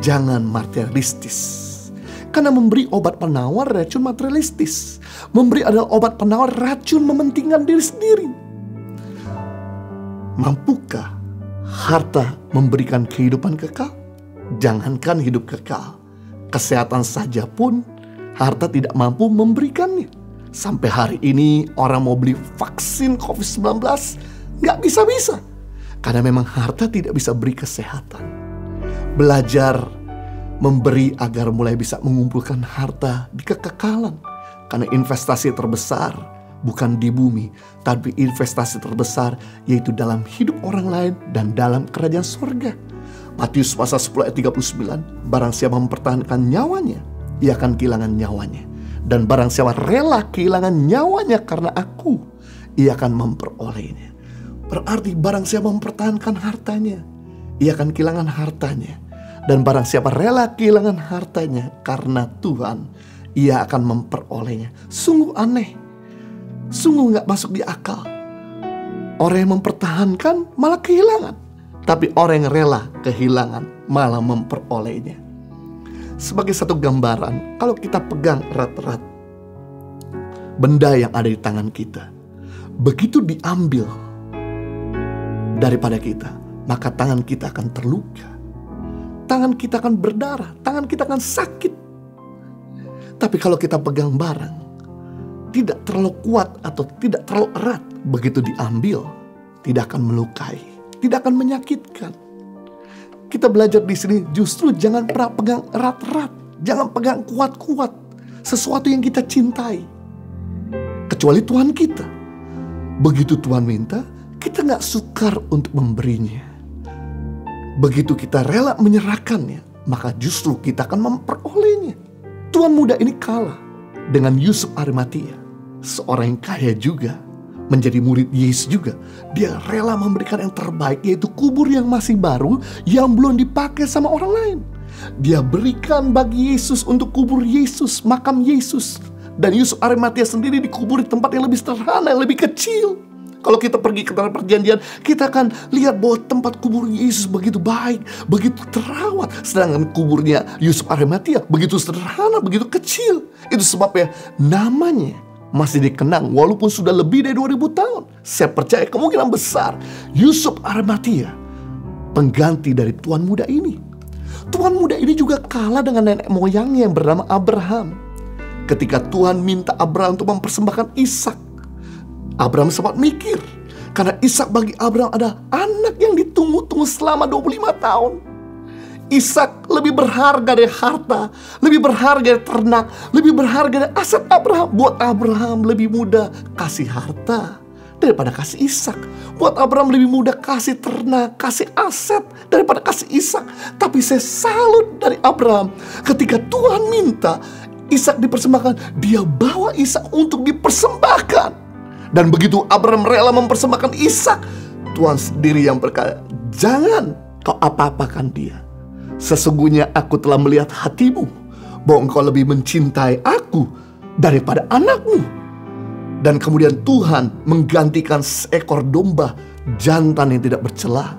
jangan materialistis. Karena memberi obat penawar racun materialistis. Memberi adalah obat penawar racun mementingkan diri sendiri. Mampukah harta memberikan kehidupan kekal? Jangankan hidup kekal, kesehatan saja pun harta tidak mampu memberikannya. Sampai hari ini orang mau beli vaksin COVID-19 nggak bisa-bisa. Karena memang harta tidak bisa beri kesehatan. Belajar memberi agar mulai bisa mengumpulkan harta di kekekalan. Karena investasi terbesar bukan di bumi, tapi investasi terbesar yaitu dalam hidup orang lain dan dalam kerajaan surga. Matius pasal 10 ayat 39, barang siapa mempertahankan nyawanya, ia akan kehilangan nyawanya. Dan barang siapa rela kehilangan nyawanya karena aku, ia akan memperolehnya. Berarti barang siapa mempertahankan hartanya, ia akan kehilangan hartanya. Dan barang siapa rela kehilangan hartanya karena Tuhan, ia akan memperolehnya. Sungguh aneh. Sungguh gak masuk di akal. Orang yang mempertahankan malah kehilangan. Tapi orang yang rela kehilangan malah memperolehnya. Sebagai satu gambaran, kalau kita pegang erat-erat benda yang ada di tangan kita, begitu diambil daripada kita, maka tangan kita akan terluka. Tangan kita akan berdarah, tangan kita akan sakit. Tapi kalau kita pegang barang, tidak terlalu kuat atau tidak terlalu erat, begitu diambil, tidak akan melukai, tidak akan menyakitkan. Kita belajar di sini justru jangan pernah pegang erat-erat, jangan pegang kuat-kuat sesuatu yang kita cintai, kecuali Tuhan kita. Begitu Tuhan minta, kita gak sukar untuk memberinya. Begitu kita rela menyerahkannya, maka justru kita akan memperolehnya. Tuan muda ini kalah dengan Yusuf Arimatia, seorang yang kaya juga, menjadi murid Yesus juga. Dia rela memberikan yang terbaik, yaitu kubur yang masih baru yang belum dipakai sama orang lain. Dia berikan bagi Yesus untuk kubur Yesus, makam Yesus. Dan Yusuf Arimatia sendiri dikubur di tempat yang lebih sederhana, yang lebih kecil. Kalau kita pergi ke tanah perjanjian, kita akan lihat bahwa tempat kubur Yesus begitu baik, begitu terawat. Sedangkan kuburnya Yusuf Arimatia begitu sederhana, begitu kecil. Itu sebabnya namanya masih dikenang walaupun sudah lebih dari 2000 tahun. Saya percaya kemungkinan besar Yusuf Arimatia pengganti dari tuan muda ini. Tuan muda ini juga kalah dengan nenek moyangnya yang bernama Abraham. Ketika Tuhan minta Abraham untuk mempersembahkan Ishak, Abraham sempat mikir, karena Ishak bagi Abraham ada anak yang ditunggu-tunggu selama 25 tahun. Ishak lebih berharga dari harta, lebih berharga dari ternak, lebih berharga dari aset Abraham. Buat Abraham lebih mudah kasih harta daripada kasih Ishak. Buat Abraham lebih mudah kasih ternak, kasih aset daripada kasih Ishak. Tapi saya salut dari Abraham, ketika Tuhan minta Ishak dipersembahkan, dia bawa Ishak untuk dipersembahkan. Dan begitu Abraham rela mempersembahkan Ishak, Tuhan sendiri yang berkata, jangan kau apa-apakan dia. Sesungguhnya aku telah melihat hatimu, bahwa engkau lebih mencintai aku daripada anakmu. Dan kemudian Tuhan menggantikan seekor domba jantan yang tidak bercela,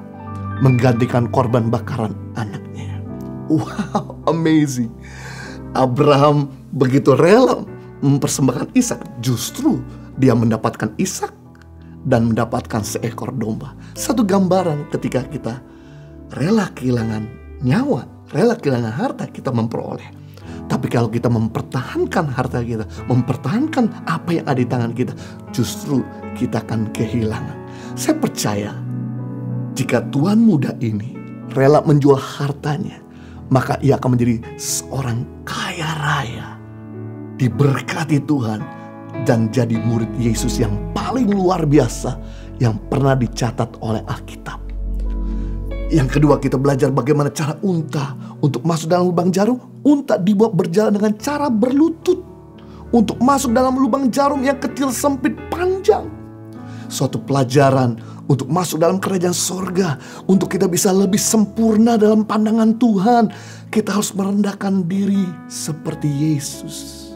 menggantikan korban bakaran anaknya. Wow, amazing. Abraham begitu rela mempersembahkan Ishak, justru dia mendapatkan Ishak dan mendapatkan seekor domba. Satu gambaran ketika kita rela kehilangan nyawa, rela kehilangan harta, kita memperoleh. Tapi kalau kita mempertahankan harta kita, mempertahankan apa yang ada di tangan kita, justru kita akan kehilangan. Saya percaya jika tuan muda ini rela menjual hartanya, maka ia akan menjadi seorang kaya raya, diberkati Tuhan, dan jadi murid Yesus yang paling luar biasa yang pernah dicatat oleh Alkitab. Yang kedua, kita belajar bagaimana cara unta untuk masuk dalam lubang jarum. Unta dibuat berjalan dengan cara berlutut untuk masuk dalam lubang jarum yang kecil, sempit, panjang. Suatu pelajaran untuk masuk dalam kerajaan surga. Untuk kita bisa lebih sempurna dalam pandangan Tuhan, kita harus merendahkan diri seperti Yesus.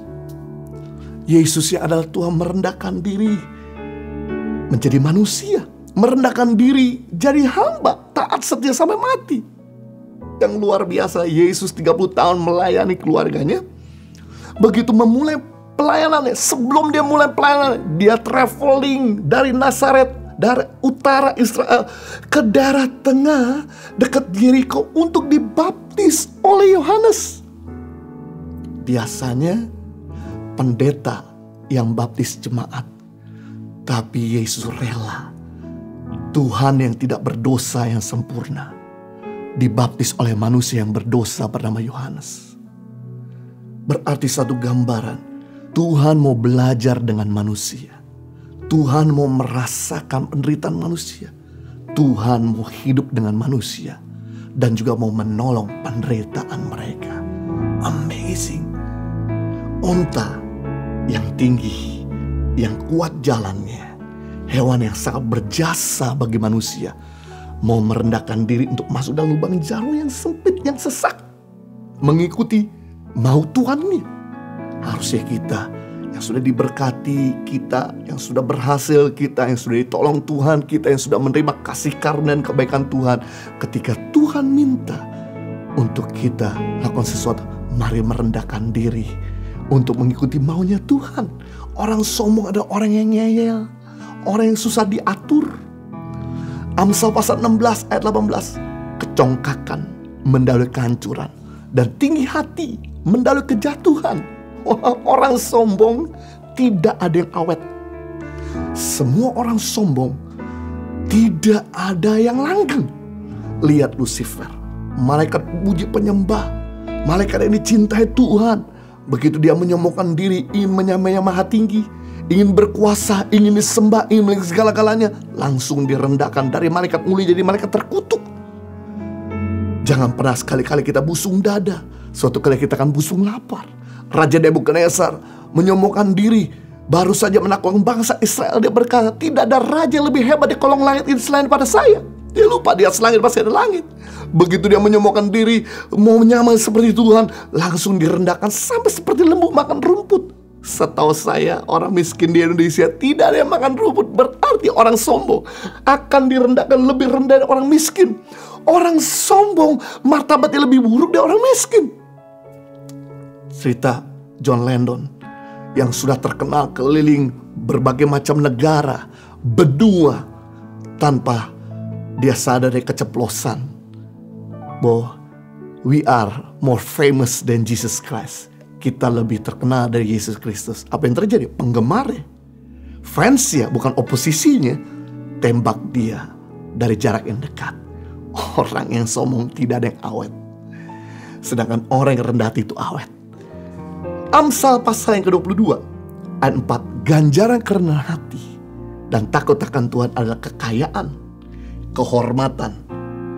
Yesus yang adalah Tuhan merendahkan diri menjadi manusia, merendahkan diri jadi hamba, taat setia sampai mati. Yang luar biasa, Yesus 30 tahun melayani keluarganya. Begitu memulai pelayanannya, sebelum dia mulai pelayanan, dia traveling dari Nazaret dari utara Israel ke daerah tengah dekat Yeriko untuk dibaptis oleh Yohanes. Biasanya pendeta yang baptis jemaat, tapi Yesus rela. Tuhan yang tidak berdosa yang sempurna dibaptis oleh manusia yang berdosa bernama Yohanes. Berarti satu gambaran, Tuhan mau belajar dengan manusia. Tuhan mau merasakan penderitaan manusia. Tuhan mau hidup dengan manusia dan juga mau menolong penderitaan mereka. Amazing. Onta yang tinggi, yang kuat jalannya, hewan yang sangat berjasa bagi manusia, mau merendahkan diri untuk masuk dalam lubang jarum yang sempit, yang sesak, mengikuti mau Tuhannya. Harusnya kita yang sudah diberkati, kita yang sudah berhasil, kita yang sudah ditolong Tuhan, kita yang sudah menerima kasih karunia dan kebaikan Tuhan, ketika Tuhan minta untuk kita lakukan sesuatu, mari merendahkan diri untuk mengikuti maunya Tuhan. Orang sombong adalah orang yang ngeyel, orang yang susah diatur. Amsal pasal 16 ayat 18, kecongkakan mendahului kehancuran dan tinggi hati mendahului kejatuhan. Orang sombong tidak ada yang awet. Semua orang sombong tidak ada yang langgeng. Lihat Lucifer, malaikat puji penyembah, malaikat yang dicintai Tuhan. Begitu dia menyombongkan diri, ingin menyamai yang maha tinggi, ingin berkuasa, ingin disembah, ingin memiliki segala-galanya, langsung direndahkan dari malaikat mulia jadi malaikat terkutuk. Jangan pernah sekali-kali kita busung dada. Suatu kali kita akan busung lapar. Raja Nebukadnezar menyombongkan diri, baru saja menaklukkan bangsa Israel. Dia berkata, tidak ada raja yang lebih hebat di kolong langit ini selain pada saya. Dia lupa di atas langit pasti ada langit. Begitu dia menyombongkan diri, mau menyamai seperti Tuhan, langsung direndahkan sampai seperti lembu makan rumput. Setahu saya, orang miskin di Indonesia tidak ada yang makan rumput. Berarti orang sombong akan direndahkan lebih rendah dari orang miskin. Orang sombong martabatnya lebih buruk dari orang miskin. Cerita John Lennon yang sudah terkenal keliling berbagai macam negara, berdua tanpa dia sadar dari keceplosan bahwa we are more famous than Jesus Christ. Kita lebih terkenal dari Yesus Kristus. Apa yang terjadi? Penggemarnya, fansnya, bukan oposisinya, tembak dia dari jarak yang dekat. Orang yang sombong tidak ada yang awet, sedangkan orang yang rendah hati itu awet. Amsal pasal yang ke-22 ayat 4, ganjaran kerendahan hati dan takut akan Tuhan adalah kekayaan, kehormatan,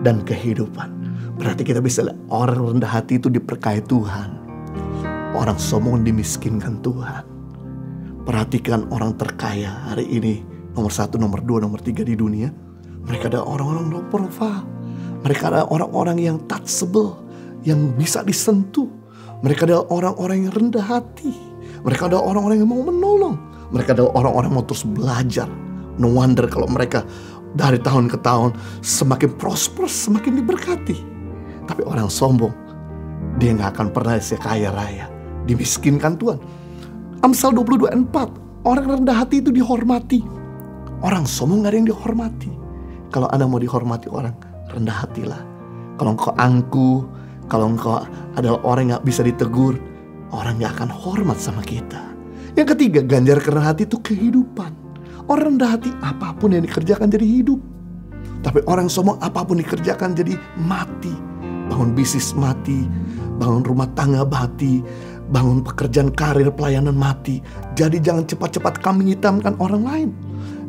dan kehidupan. Berarti kita bisa lihat orang rendah hati itu diberkahi Tuhan, orang sombong dimiskinkan Tuhan. Perhatikan orang terkaya hari ini, nomor 1, nomor 2, nomor 3 di dunia. Mereka adalah orang-orang low profile. Mereka adalah orang-orang yang touchable, yang bisa disentuh. Mereka adalah orang-orang yang rendah hati. Mereka adalah orang-orang yang mau menolong. Mereka adalah orang-orang yang mau terus belajar. No wonder kalau mereka dari tahun ke tahun semakin prosper, semakin diberkati. Tapi orang sombong, dia gak akan pernah kaya raya, dimiskinkan Tuhan. Amsal 22:4, orang rendah hati itu dihormati. Orang sombong gak ada yang dihormati. Kalau Anda mau dihormati orang, rendah hatilah. Kalau engkau angkuh, kalau engkau adalah orang yang gak bisa ditegur, orang gak akan hormat sama kita. Yang ketiga, ganjar kerendahan hati itu kehidupan. Orang rendah hati, apapun yang dikerjakan jadi hidup. Tapi orang sombong, apapun dikerjakan jadi mati. Bangun bisnis mati, bangun rumah tangga mati, bangun pekerjaan karir pelayanan mati. Jadi jangan cepat-cepat kami hitamkan orang lain.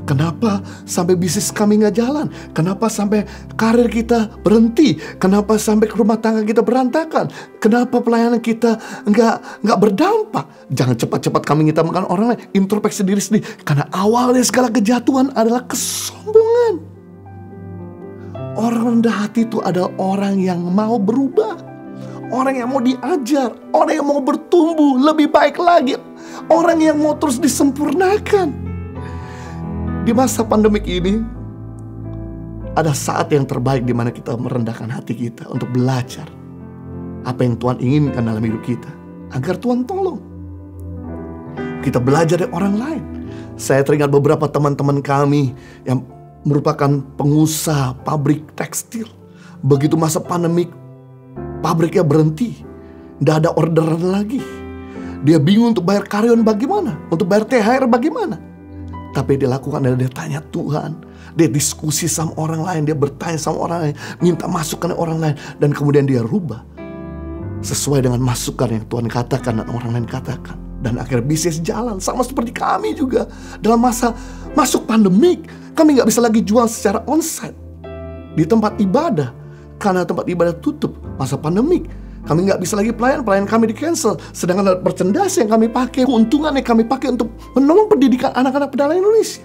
Kenapa sampai bisnis kami gak jalan? Kenapa sampai karir kita berhenti? Kenapa sampai rumah tangga kita berantakan? Kenapa pelayanan kita nggak berdampak? Jangan cepat-cepat kami ngitamkan orang lain. Introspeksi diri sendiri. Karena awalnya segala kejatuhan adalah kesombongan. Orang rendah hati itu adalah orang yang mau berubah. Orang yang mau diajar. Orang yang mau bertumbuh lebih baik lagi. Orang yang mau terus disempurnakan. Di masa pandemik ini, ada saat yang terbaik di mana kita merendahkan hati kita untuk belajar apa yang Tuhan inginkan dalam hidup kita, agar Tuhan tolong. Kita belajar dari orang lain. Saya teringat beberapa teman-teman kami yang merupakan pengusaha pabrik tekstil. Begitu masa pandemik, pabriknya berhenti. Tidak ada orderan lagi. Dia bingung untuk bayar karyawan bagaimana, untuk bayar THR bagaimana. Tapi dia lakukan adalah dia tanya Tuhan. Dia diskusi sama orang lain, dia bertanya sama orang lain, minta masukan orang lain, dan kemudian dia rubah sesuai dengan masukan yang Tuhan katakan dan orang lain katakan. Dan akhirnya bisnis jalan. Sama seperti kami juga. Dalam masa masuk pandemik, kami gak bisa lagi jual secara onsite di tempat ibadah. Karena tempat ibadah tutup masa pandemik. Kami gak bisa lagi pelayan kami di cancel. Sedangkan merchandise yang kami pakai, keuntungan yang kami pakai untuk menolong pendidikan anak-anak pedalaman Indonesia,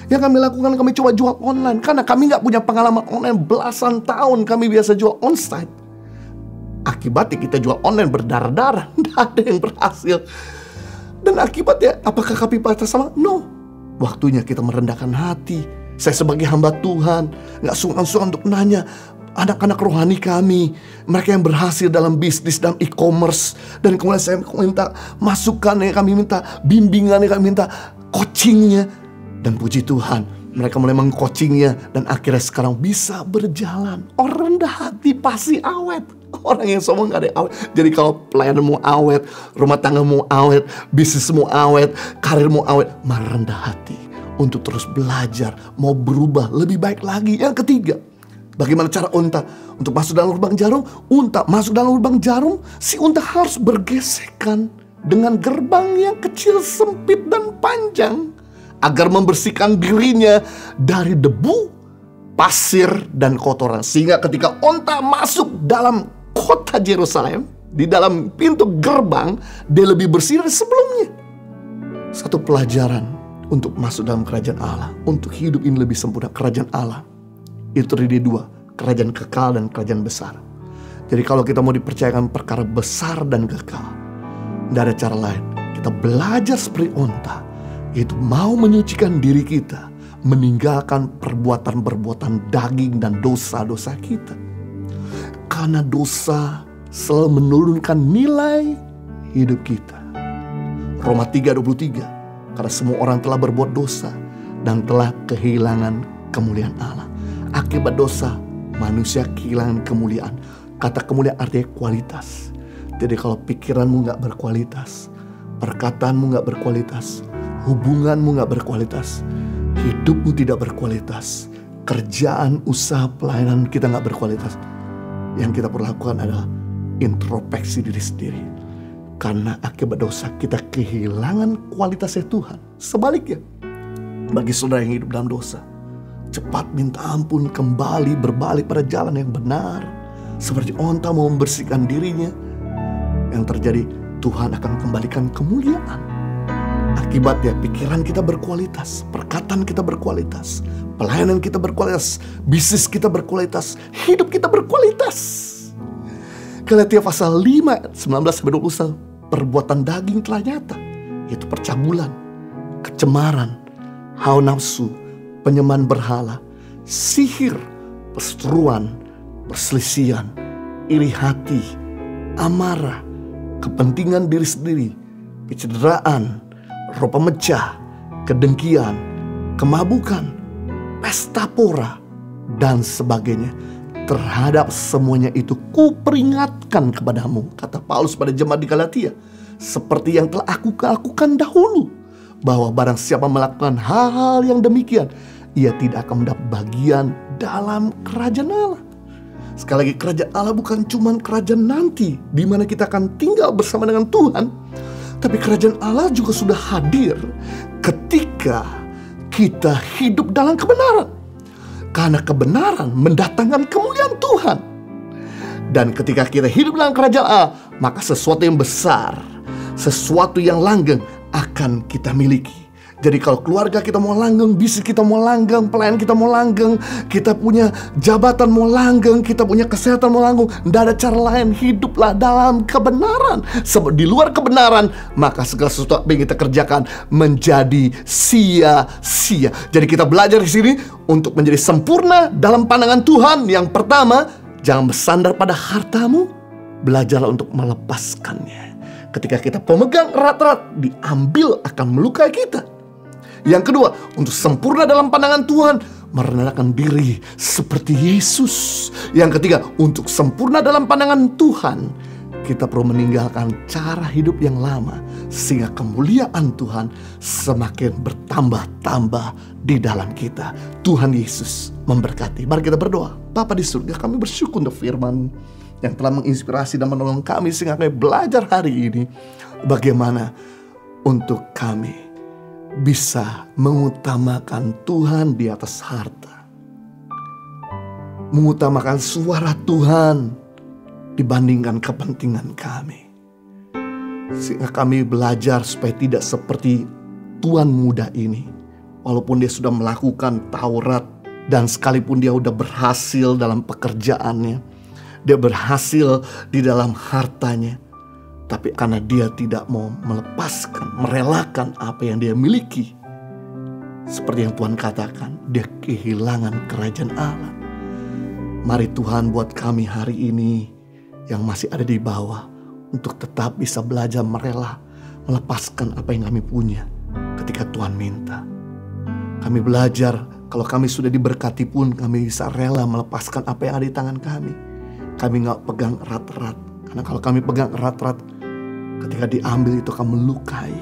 yang kami lakukan, kami coba jual online. Karena kami gak punya pengalaman online. Belasan tahun kami biasa jual onsite. Akibatnya kita jual online berdarah-darah. Tidak ada yang berhasil. Dan akibatnya apakah kami patah sama? No. Waktunya kita merendahkan hati. Saya sebagai hamba Tuhan gak sungkan-sungkan untuk nanya anak-anak rohani kami, mereka yang berhasil dalam bisnis, dalam e-commerce. Dan kemudian saya minta masukan, kami minta bimbingan, kami minta coachingnya. Dan puji Tuhan, mereka mulai meng-coachingnya. Dan akhirnya sekarang bisa berjalan. Orang rendah hati pasti awet. Orang yang sombong gak ada yang awet. Jadi kalau pelayananmu awet, rumah tanggamu awet, bisnismu awet, karirmu awet, mari rendah hati untuk terus belajar, mau berubah lebih baik lagi. Yang ketiga, bagaimana cara unta untuk masuk dalam lubang jarum? Unta masuk dalam lubang jarum, si unta harus bergesekan dengan gerbang yang kecil, sempit, dan panjang, agar membersihkan dirinya dari debu, pasir, dan kotoran. Sehingga ketika unta masuk dalam kota Yerusalem, di dalam pintu gerbang, dia lebih bersih dari sebelumnya. Satu pelajaran untuk masuk dalam kerajaan Allah, untuk hidup ini lebih sempurna. Kerajaan Allah itu terdiri dua, kerajaan kekal dan kerajaan besar. Jadi kalau kita mau dipercayakan perkara besar dan kekal, tidak ada cara lain. Kita belajar seperti unta, yaitu mau menyucikan diri kita, meninggalkan perbuatan-perbuatan daging dan dosa-dosa kita. Karena dosa selalu menurunkan nilai hidup kita. Roma 3:23, karena semua orang telah berbuat dosa dan telah kehilangan kemuliaan Allah. Akibat dosa, manusia kehilangan kemuliaan. Kata kemuliaan artinya kualitas. Jadi kalau pikiranmu gak berkualitas, perkataanmu gak berkualitas, hubunganmu gak berkualitas, hidupmu tidak berkualitas, kerjaan, usaha, pelayanan kita gak berkualitas, yang kita perlu lakukan adalah introspeksi diri sendiri. Karena akibat dosa kita kehilangan kualitasnya Tuhan. Sebaliknya, bagi saudara yang hidup dalam dosa, cepat minta ampun, kembali berbalik pada jalan yang benar. Seperti onta mau membersihkan dirinya, yang terjadi Tuhan akan kembalikan kemuliaan. Akibatnya pikiran kita berkualitas, perkataan kita berkualitas, pelayanan kita berkualitas, bisnis kita berkualitas, hidup kita berkualitas. Galatia pasal 5, 19-21, perbuatan daging telah nyata, yaitu percabulan, kecemaran, hawa nafsu, penyembahan berhala, sihir, perseteruan, perselisihan, iri hati, amarah, kepentingan diri sendiri, kecederaan, roh pemecah, kedengkian, kemabukan, pesta pora, dan sebagainya. Terhadap semuanya itu kuperingatkan kepadamu, kata Paulus pada jemaat di Galatia, seperti yang telah aku lakukan dahulu, bahwa barang siapa melakukan hal-hal yang demikian, ia tidak akan mendapat bagian dalam kerajaan Allah. Sekali lagi, kerajaan Allah bukan cuma kerajaan nanti, di mana kita akan tinggal bersama dengan Tuhan, tapi kerajaan Allah juga sudah hadir ketika kita hidup dalam kebenaran. Karena kebenaran mendatangkan kemuliaan Tuhan. Dan ketika kita hidup dalam kerajaan Allah, maka sesuatu yang besar, sesuatu yang langgeng akan kita miliki. Jadi kalau keluarga kita mau langgeng, bisnis kita mau langgeng, pelayan kita mau langgeng, kita punya jabatan mau langgeng, kita punya kesehatan mau langgeng, tidak ada cara lain, hiduplah dalam kebenaran. Sebab di luar kebenaran, maka segala sesuatu yang kita kerjakan menjadi sia-sia. Jadi kita belajar di sini untuk menjadi sempurna dalam pandangan Tuhan. Yang pertama, jangan bersandar pada hartamu, belajarlah untuk melepaskannya. Ketika kita pemegang erat-erat, diambil akan melukai kita. Yang kedua, untuk sempurna dalam pandangan Tuhan, merendahkan diri seperti Yesus. Yang ketiga, untuk sempurna dalam pandangan Tuhan, kita perlu meninggalkan cara hidup yang lama, sehingga kemuliaan Tuhan semakin bertambah-tambah di dalam kita. Tuhan Yesus memberkati. Mari kita berdoa. Bapa di surga, kami bersyukur untuk firman yang telah menginspirasi dan menolong kami, sehingga kami belajar hari ini bagaimana untuk kami bisa mengutamakan Tuhan di atas harta, mengutamakan suara Tuhan dibandingkan kepentingan kami, sehingga kami belajar supaya tidak seperti tuan muda ini. Walaupun dia sudah melakukan Taurat, dan sekalipun dia sudah berhasil dalam pekerjaannya, dia berhasil di dalam hartanya, tapi karena dia tidak mau melepaskan, merelakan apa yang dia miliki, seperti yang Tuhan katakan, dia kehilangan kerajaan Allah. Mari Tuhan, buat kami hari ini yang masih ada di bawah, untuk tetap bisa belajar merela, melepaskan apa yang kami punya ketika Tuhan minta. Kami belajar, kalau kami sudah diberkati pun, kami bisa rela melepaskan apa yang ada di tangan kami. Kami gak pegang erat-erat, karena kalau kami pegang erat-erat, ketika diambil itu akan melukai.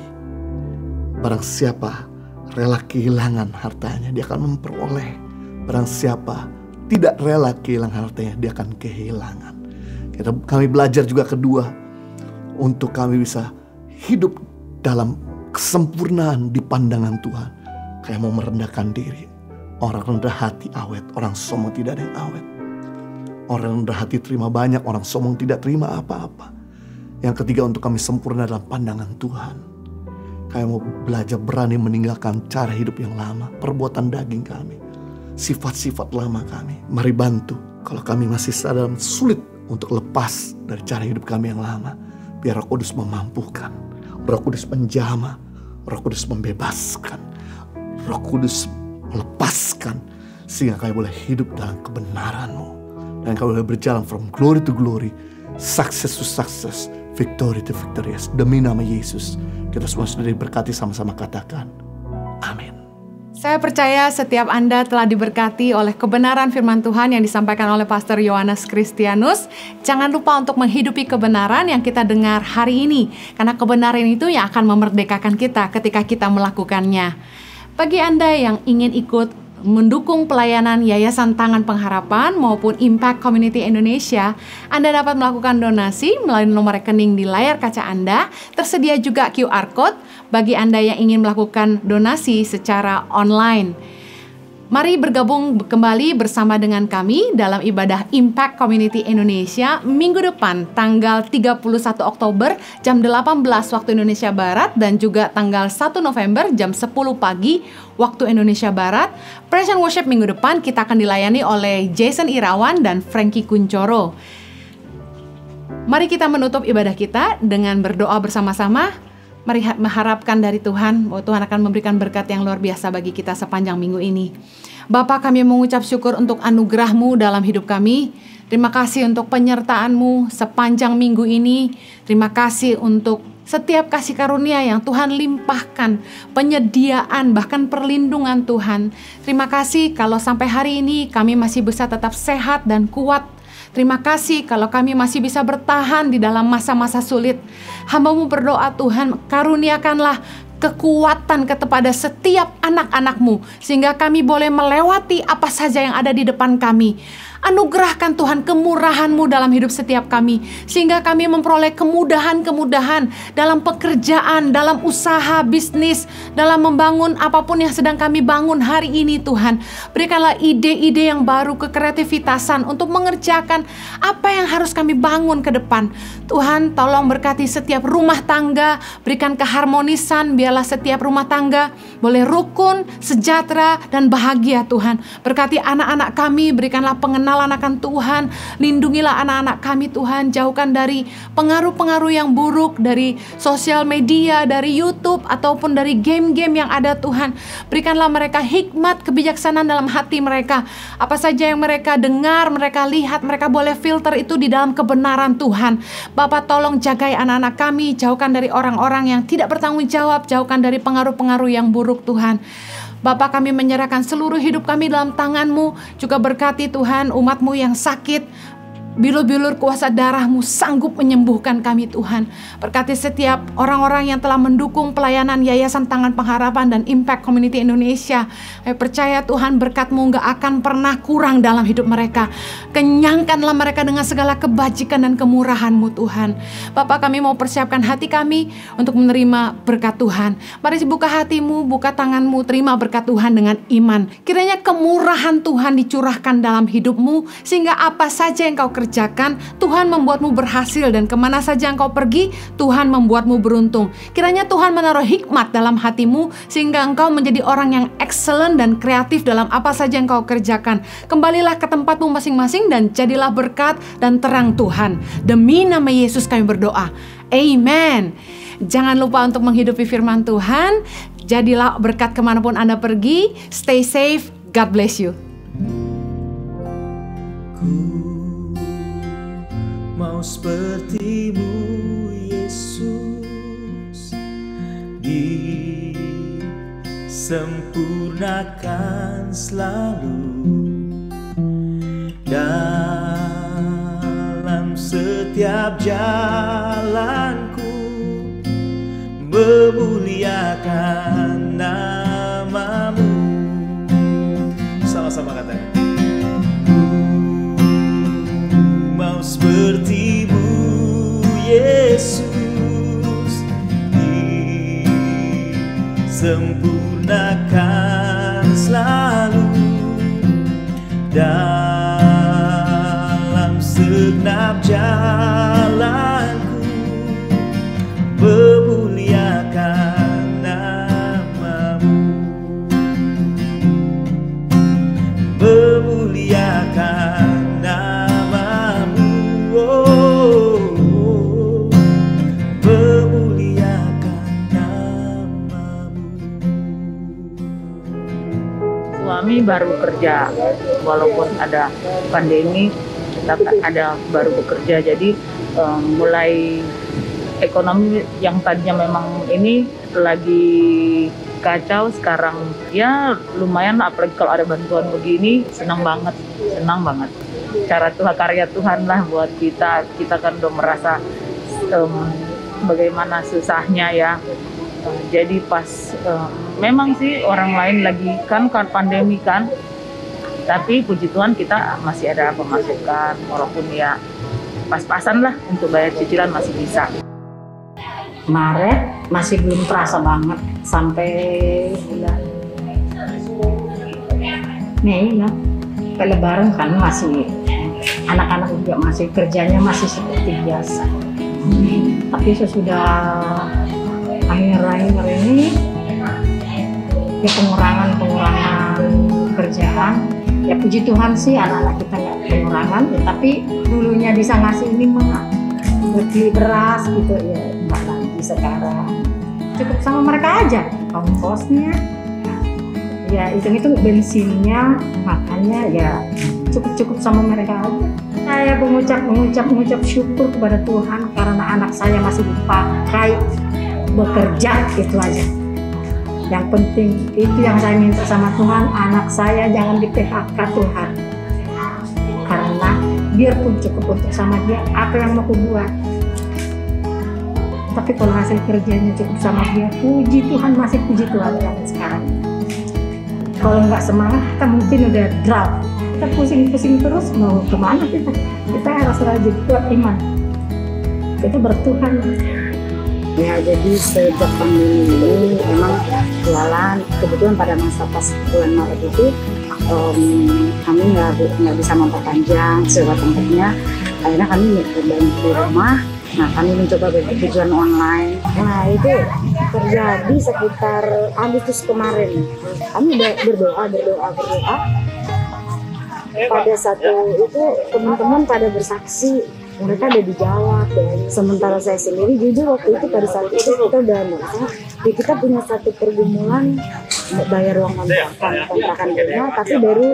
Barang siapa rela kehilangan hartanya, dia akan memperoleh. Barang siapa tidak rela kehilangan hartanya, dia akan kehilangan. Kami belajar juga kedua, untuk kami bisa hidup dalam kesempurnaan di pandangan Tuhan. Kayak mau merendahkan diri. Orang rendah hati awet, orang sombong tidak ada yang awet. Orang rendah hati terima banyak, orang sombong tidak terima apa-apa. Yang ketiga, untuk kami sempurna dalam pandangan Tuhan. Kami mau belajar berani meninggalkan cara hidup yang lama, perbuatan daging kami, sifat-sifat lama kami. Mari bantu kalau kami masih dalam sulit untuk lepas dari cara hidup kami yang lama. Biar Roh Kudus memampukan, Roh Kudus menjamah, Roh Kudus membebaskan, Roh Kudus melepaskan, sehingga kami boleh hidup dalam kebenaran-Mu. Dan kami boleh berjalan from glory to glory, success to success, victory to victorious. Demi nama Yesus, kita semua sudah diberkati, sama-sama katakan amin. Saya percaya setiap Anda telah diberkati oleh kebenaran firman Tuhan yang disampaikan oleh Pastor Yohanes Kristianus. Jangan lupa untuk menghidupi kebenaran yang kita dengar hari ini, karena kebenaran itu yang akan memerdekakan kita ketika kita melakukannya. Bagi Anda yang ingin ikut mendukung pelayanan Yayasan Tangan Pengharapan maupun Impact Community Indonesia, Anda dapat melakukan donasi melalui nomor rekening di layar kaca Anda. Tersedia juga QR Code bagi Anda yang ingin melakukan donasi secara online. Mari bergabung kembali bersama dengan kami dalam ibadah Impact Community Indonesia minggu depan, tanggal 31 Oktober jam 18 waktu Indonesia Barat, dan juga tanggal 1 November jam 10 pagi waktu Indonesia Barat. Praise and Worship minggu depan kita akan dilayani oleh Jason Irawan dan Frankie Kuncoro. Mari kita menutup ibadah kita dengan berdoa bersama-sama. Mari mengharapkan dari Tuhan bahwa Tuhan akan memberikan berkat yang luar biasa bagi kita sepanjang minggu ini. Bapa, kami mengucap syukur untuk anugerah-Mu dalam hidup kami. Terima kasih untuk penyertaan-Mu sepanjang minggu ini. Terima kasih untuk setiap kasih karunia yang Tuhan limpahkan, penyediaan, bahkan perlindungan Tuhan. Terima kasih kalau sampai hari ini kami masih bisa tetap sehat dan kuat. Terima kasih kalau kami masih bisa bertahan di dalam masa-masa sulit. Hamba-Mu berdoa, Tuhan, karuniakanlah kekuatan kepada setiap anak-anak-Mu, sehingga kami boleh melewati apa saja yang ada di depan kami. Anugerahkan Tuhan kemurahan-Mu dalam hidup setiap kami, sehingga kami memperoleh kemudahan-kemudahan dalam pekerjaan, dalam usaha, bisnis, dalam membangun apapun yang sedang kami bangun hari ini. Tuhan, berikanlah ide-ide yang baru, kekreativitasan untuk mengerjakan apa yang harus kami bangun ke depan. Tuhan, tolong berkati setiap rumah tangga, berikan keharmonisan, biarlah setiap rumah tangga boleh rukun, sejahtera, dan bahagia. Tuhan, berkati anak-anak kami, berikanlah pengenalan akan Tuhan. Lindungilah anak-anak kami, Tuhan. Jauhkan dari pengaruh-pengaruh yang buruk, dari sosial media, dari YouTube, ataupun dari game-game yang ada, Tuhan. Berikanlah mereka hikmat, kebijaksanaan dalam hati mereka. Apa saja yang mereka dengar, mereka lihat, mereka boleh filter itu di dalam kebenaran Tuhan. Bapa, tolong jagai anak-anak kami. Jauhkan dari orang-orang yang tidak bertanggung jawab. Jauhkan dari pengaruh-pengaruh yang buruk, Tuhan. Bapa, kami menyerahkan seluruh hidup kami dalam tangan-Mu. Juga berkati Tuhan umat-Mu yang sakit. Bilur-bilur kuasa darah-Mu sanggup menyembuhkan kami Tuhan. Berkati setiap orang-orang yang telah mendukung pelayanan Yayasan Tangan Pengharapan dan Impact Community Indonesia. Kami percaya Tuhan berkat-Mu gak akan pernah kurang dalam hidup mereka. Kenyangkanlah mereka dengan segala kebajikan dan kemurahan-Mu Tuhan. Bapak, kami mau persiapkan hati kami untuk menerima berkat Tuhan. Mari buka hatimu, buka tanganmu, terima berkat Tuhan dengan iman. Kiranya kemurahan Tuhan dicurahkan dalam hidupmu, sehingga apa saja yang kau kerjakan, Tuhan membuatmu berhasil, dan kemana saja engkau pergi, Tuhan membuatmu beruntung. Kiranya Tuhan menaruh hikmat dalam hatimu, sehingga engkau menjadi orang yang excellent dan kreatif dalam apa saja yang engkau kerjakan. Kembalilah ke tempatmu masing-masing dan jadilah berkat dan terang Tuhan. Demi nama Yesus kami berdoa. Amen. Jangan lupa untuk menghidupi firman Tuhan. Jadilah berkat kemanapun Anda pergi. Stay safe. God bless you. Mau seperti-Mu Yesus, disempurnakan selalu dalam setiap jalanku, memuliakan nama-Mu. Sama-sama katakan. Mau seperti-Mu Yesus, disempurnakan selalu dalam segenap jalanku, memuliakan nama-Mu, memuliakan Suami baru kerja, walaupun ada pandemi, tetap ada baru bekerja. Jadi mulai ekonomi yang tadinya memang ini lagi kacau, sekarang ya lumayan. Apalagi kalau ada bantuan begini, senang banget. Cara Tuhan, karya Tuhan lah buat kita. Kita kan udah merasa bagaimana susahnya ya. Jadi pas memang sih orang lain lagi kan pandemi kan, tapi puji Tuhan kita masih ada pemasukan, walaupun ya pas-pasan lah untuk bayar cicilan masih bisa. Maret masih belum terasa banget, sampai bulan Mei ya, ke Lebaran kan masih anak-anak juga masih kerjanya masih seperti biasa. Tapi sesudah akhir-akhir ini ya pengurangan kerjaan, ya puji Tuhan sih anak-anak kita nggak pengurangan, tapi dulunya bisa ngasih ini mah beli beras gitu ya, nggak lagi sekarang. Cukup sama mereka aja, ongkosnya ya hitung-hitung, bensinnya, makannya ya cukup sama mereka aja. Saya mengucap syukur kepada Tuhan karena anak saya masih dipakai bekerja, itu aja. Yang penting itu yang saya minta sama Tuhan, anak saya jangan di PHK Tuhan, karena biarpun cukup untuk sama dia, apa yang mau aku buat. Tapi kalau hasil kerjanya cukup sama dia, puji Tuhan, masih puji Tuhan yang sekarang. Kalau nggak semangat, kita mungkin udah drop, kita pusing-pusing terus, mau kemana kita? Kita harus rajin, kuat iman, kita bertuhan. Ya, jadi sejak pandemi ini memang jualan, kebetulan pada masa pas bulan Maret itu kami nggak bisa memperpanjang sewa tempatnya. Akhirnya kami di rumah. Nah, kami mencoba berjualan online. Nah, itu terjadi sekitar Agustus kemarin. Kami berdoa. Pada satu itu teman-teman pada bersaksi, mereka ada dijawab. Dan sementara saya sendiri jujur waktu itu pada saat itu kita udah merasa kita punya satu pergumulan bayar uang kontrakan kita, tapi baru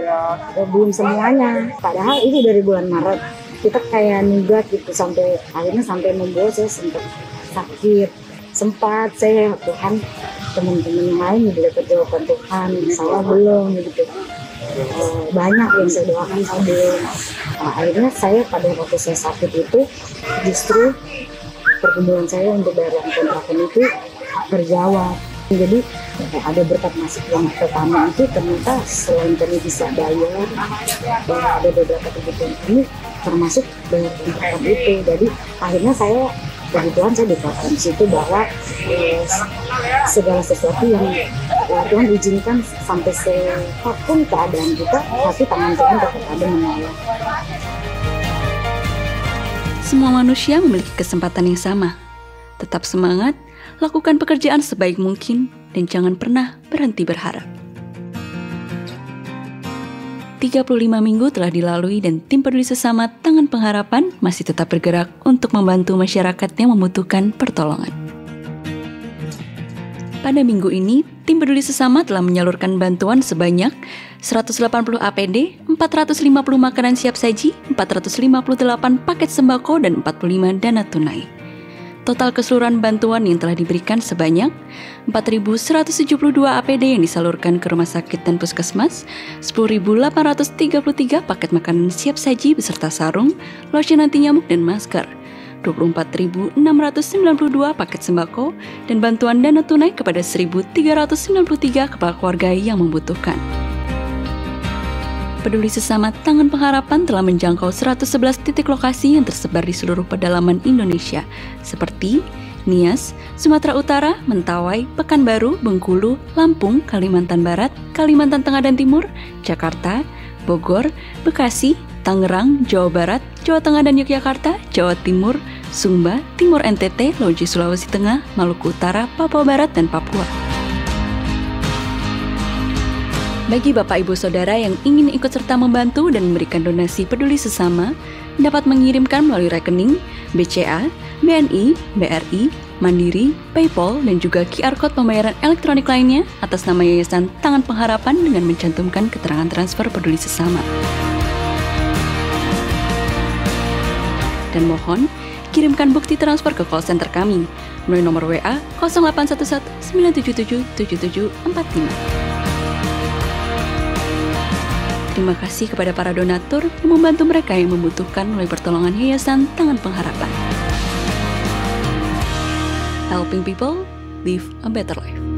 belum semuanya. Padahal itu dari bulan Maret kita kayak nugget gitu, sampai akhirnya sampai membawa saya sempat sakit. Sempat saya Tuhan teman-teman yang lain udah dapat jawaban Tuhan, saya belum gitu. Banyak yang saya doakan saya belum. Akhirnya saya pada waktu saya sakit itu justru pergumulan saya untuk bayar kontrakan itu terjawab. Jadi ada berkat masuk yang pertama itu ternyata selain kami bisa bayar, ada beberapa kebutuhan kami termasuk bayar kontrakan itu. Jadi akhirnya saya kebetulan saya dikatakan di situ bahwa segala sesuatu yang Tuhan izinkan sampai apapun keadaan kita, tapi tangan Tuhan tetap ada menolong. Semua manusia memiliki kesempatan yang sama. Tetap semangat, lakukan pekerjaan sebaik mungkin, dan jangan pernah berhenti berharap. 35 minggu telah dilalui dan tim peduli sesama Tangan Pengharapan masih tetap bergerak untuk membantu masyarakat yang membutuhkan pertolongan. Pada minggu ini, tim peduli sesama telah menyalurkan bantuan sebanyak 180 APD, 450 makanan siap saji, 458 paket sembako, dan 45 dana tunai. Total keseluruhan bantuan yang telah diberikan sebanyak 4.172 APD yang disalurkan ke rumah sakit dan puskesmas, 10.833 paket makanan siap saji beserta sarung, lotion anti nyamuk dan masker, 24.692 paket sembako, dan bantuan dana tunai kepada 1.393 kepala keluarga yang membutuhkan. Peduli Sesama Tangan Pengharapan telah menjangkau 111 titik lokasi yang tersebar di seluruh pedalaman Indonesia, seperti Nias, Sumatera Utara, Mentawai, Pekanbaru, Bengkulu, Lampung, Kalimantan Barat, Kalimantan Tengah dan Timur, Jakarta, Bogor, Bekasi, Tangerang, Jawa Barat, Jawa Tengah dan Yogyakarta, Jawa Timur, Sumba, Timur NTT, Loji Sulawesi Tengah, Maluku Utara, Papua Barat, dan Papua. Bagi Bapak Ibu Saudara yang ingin ikut serta membantu dan memberikan donasi peduli sesama, dapat mengirimkan melalui rekening BCA, BNI, BRI, Mandiri, PayPal, dan juga QR Code pembayaran elektronik lainnya atas nama Yayasan Tangan Pengharapan dengan mencantumkan keterangan transfer peduli sesama. Dan mohon, kirimkan bukti transfer ke call center kami melalui nomor WA 0811 977 7745. Terima kasih kepada para donatur yang membantu mereka yang membutuhkan melalui pertolongan Yayasan Tangan Pengharapan. Helping people live a better life.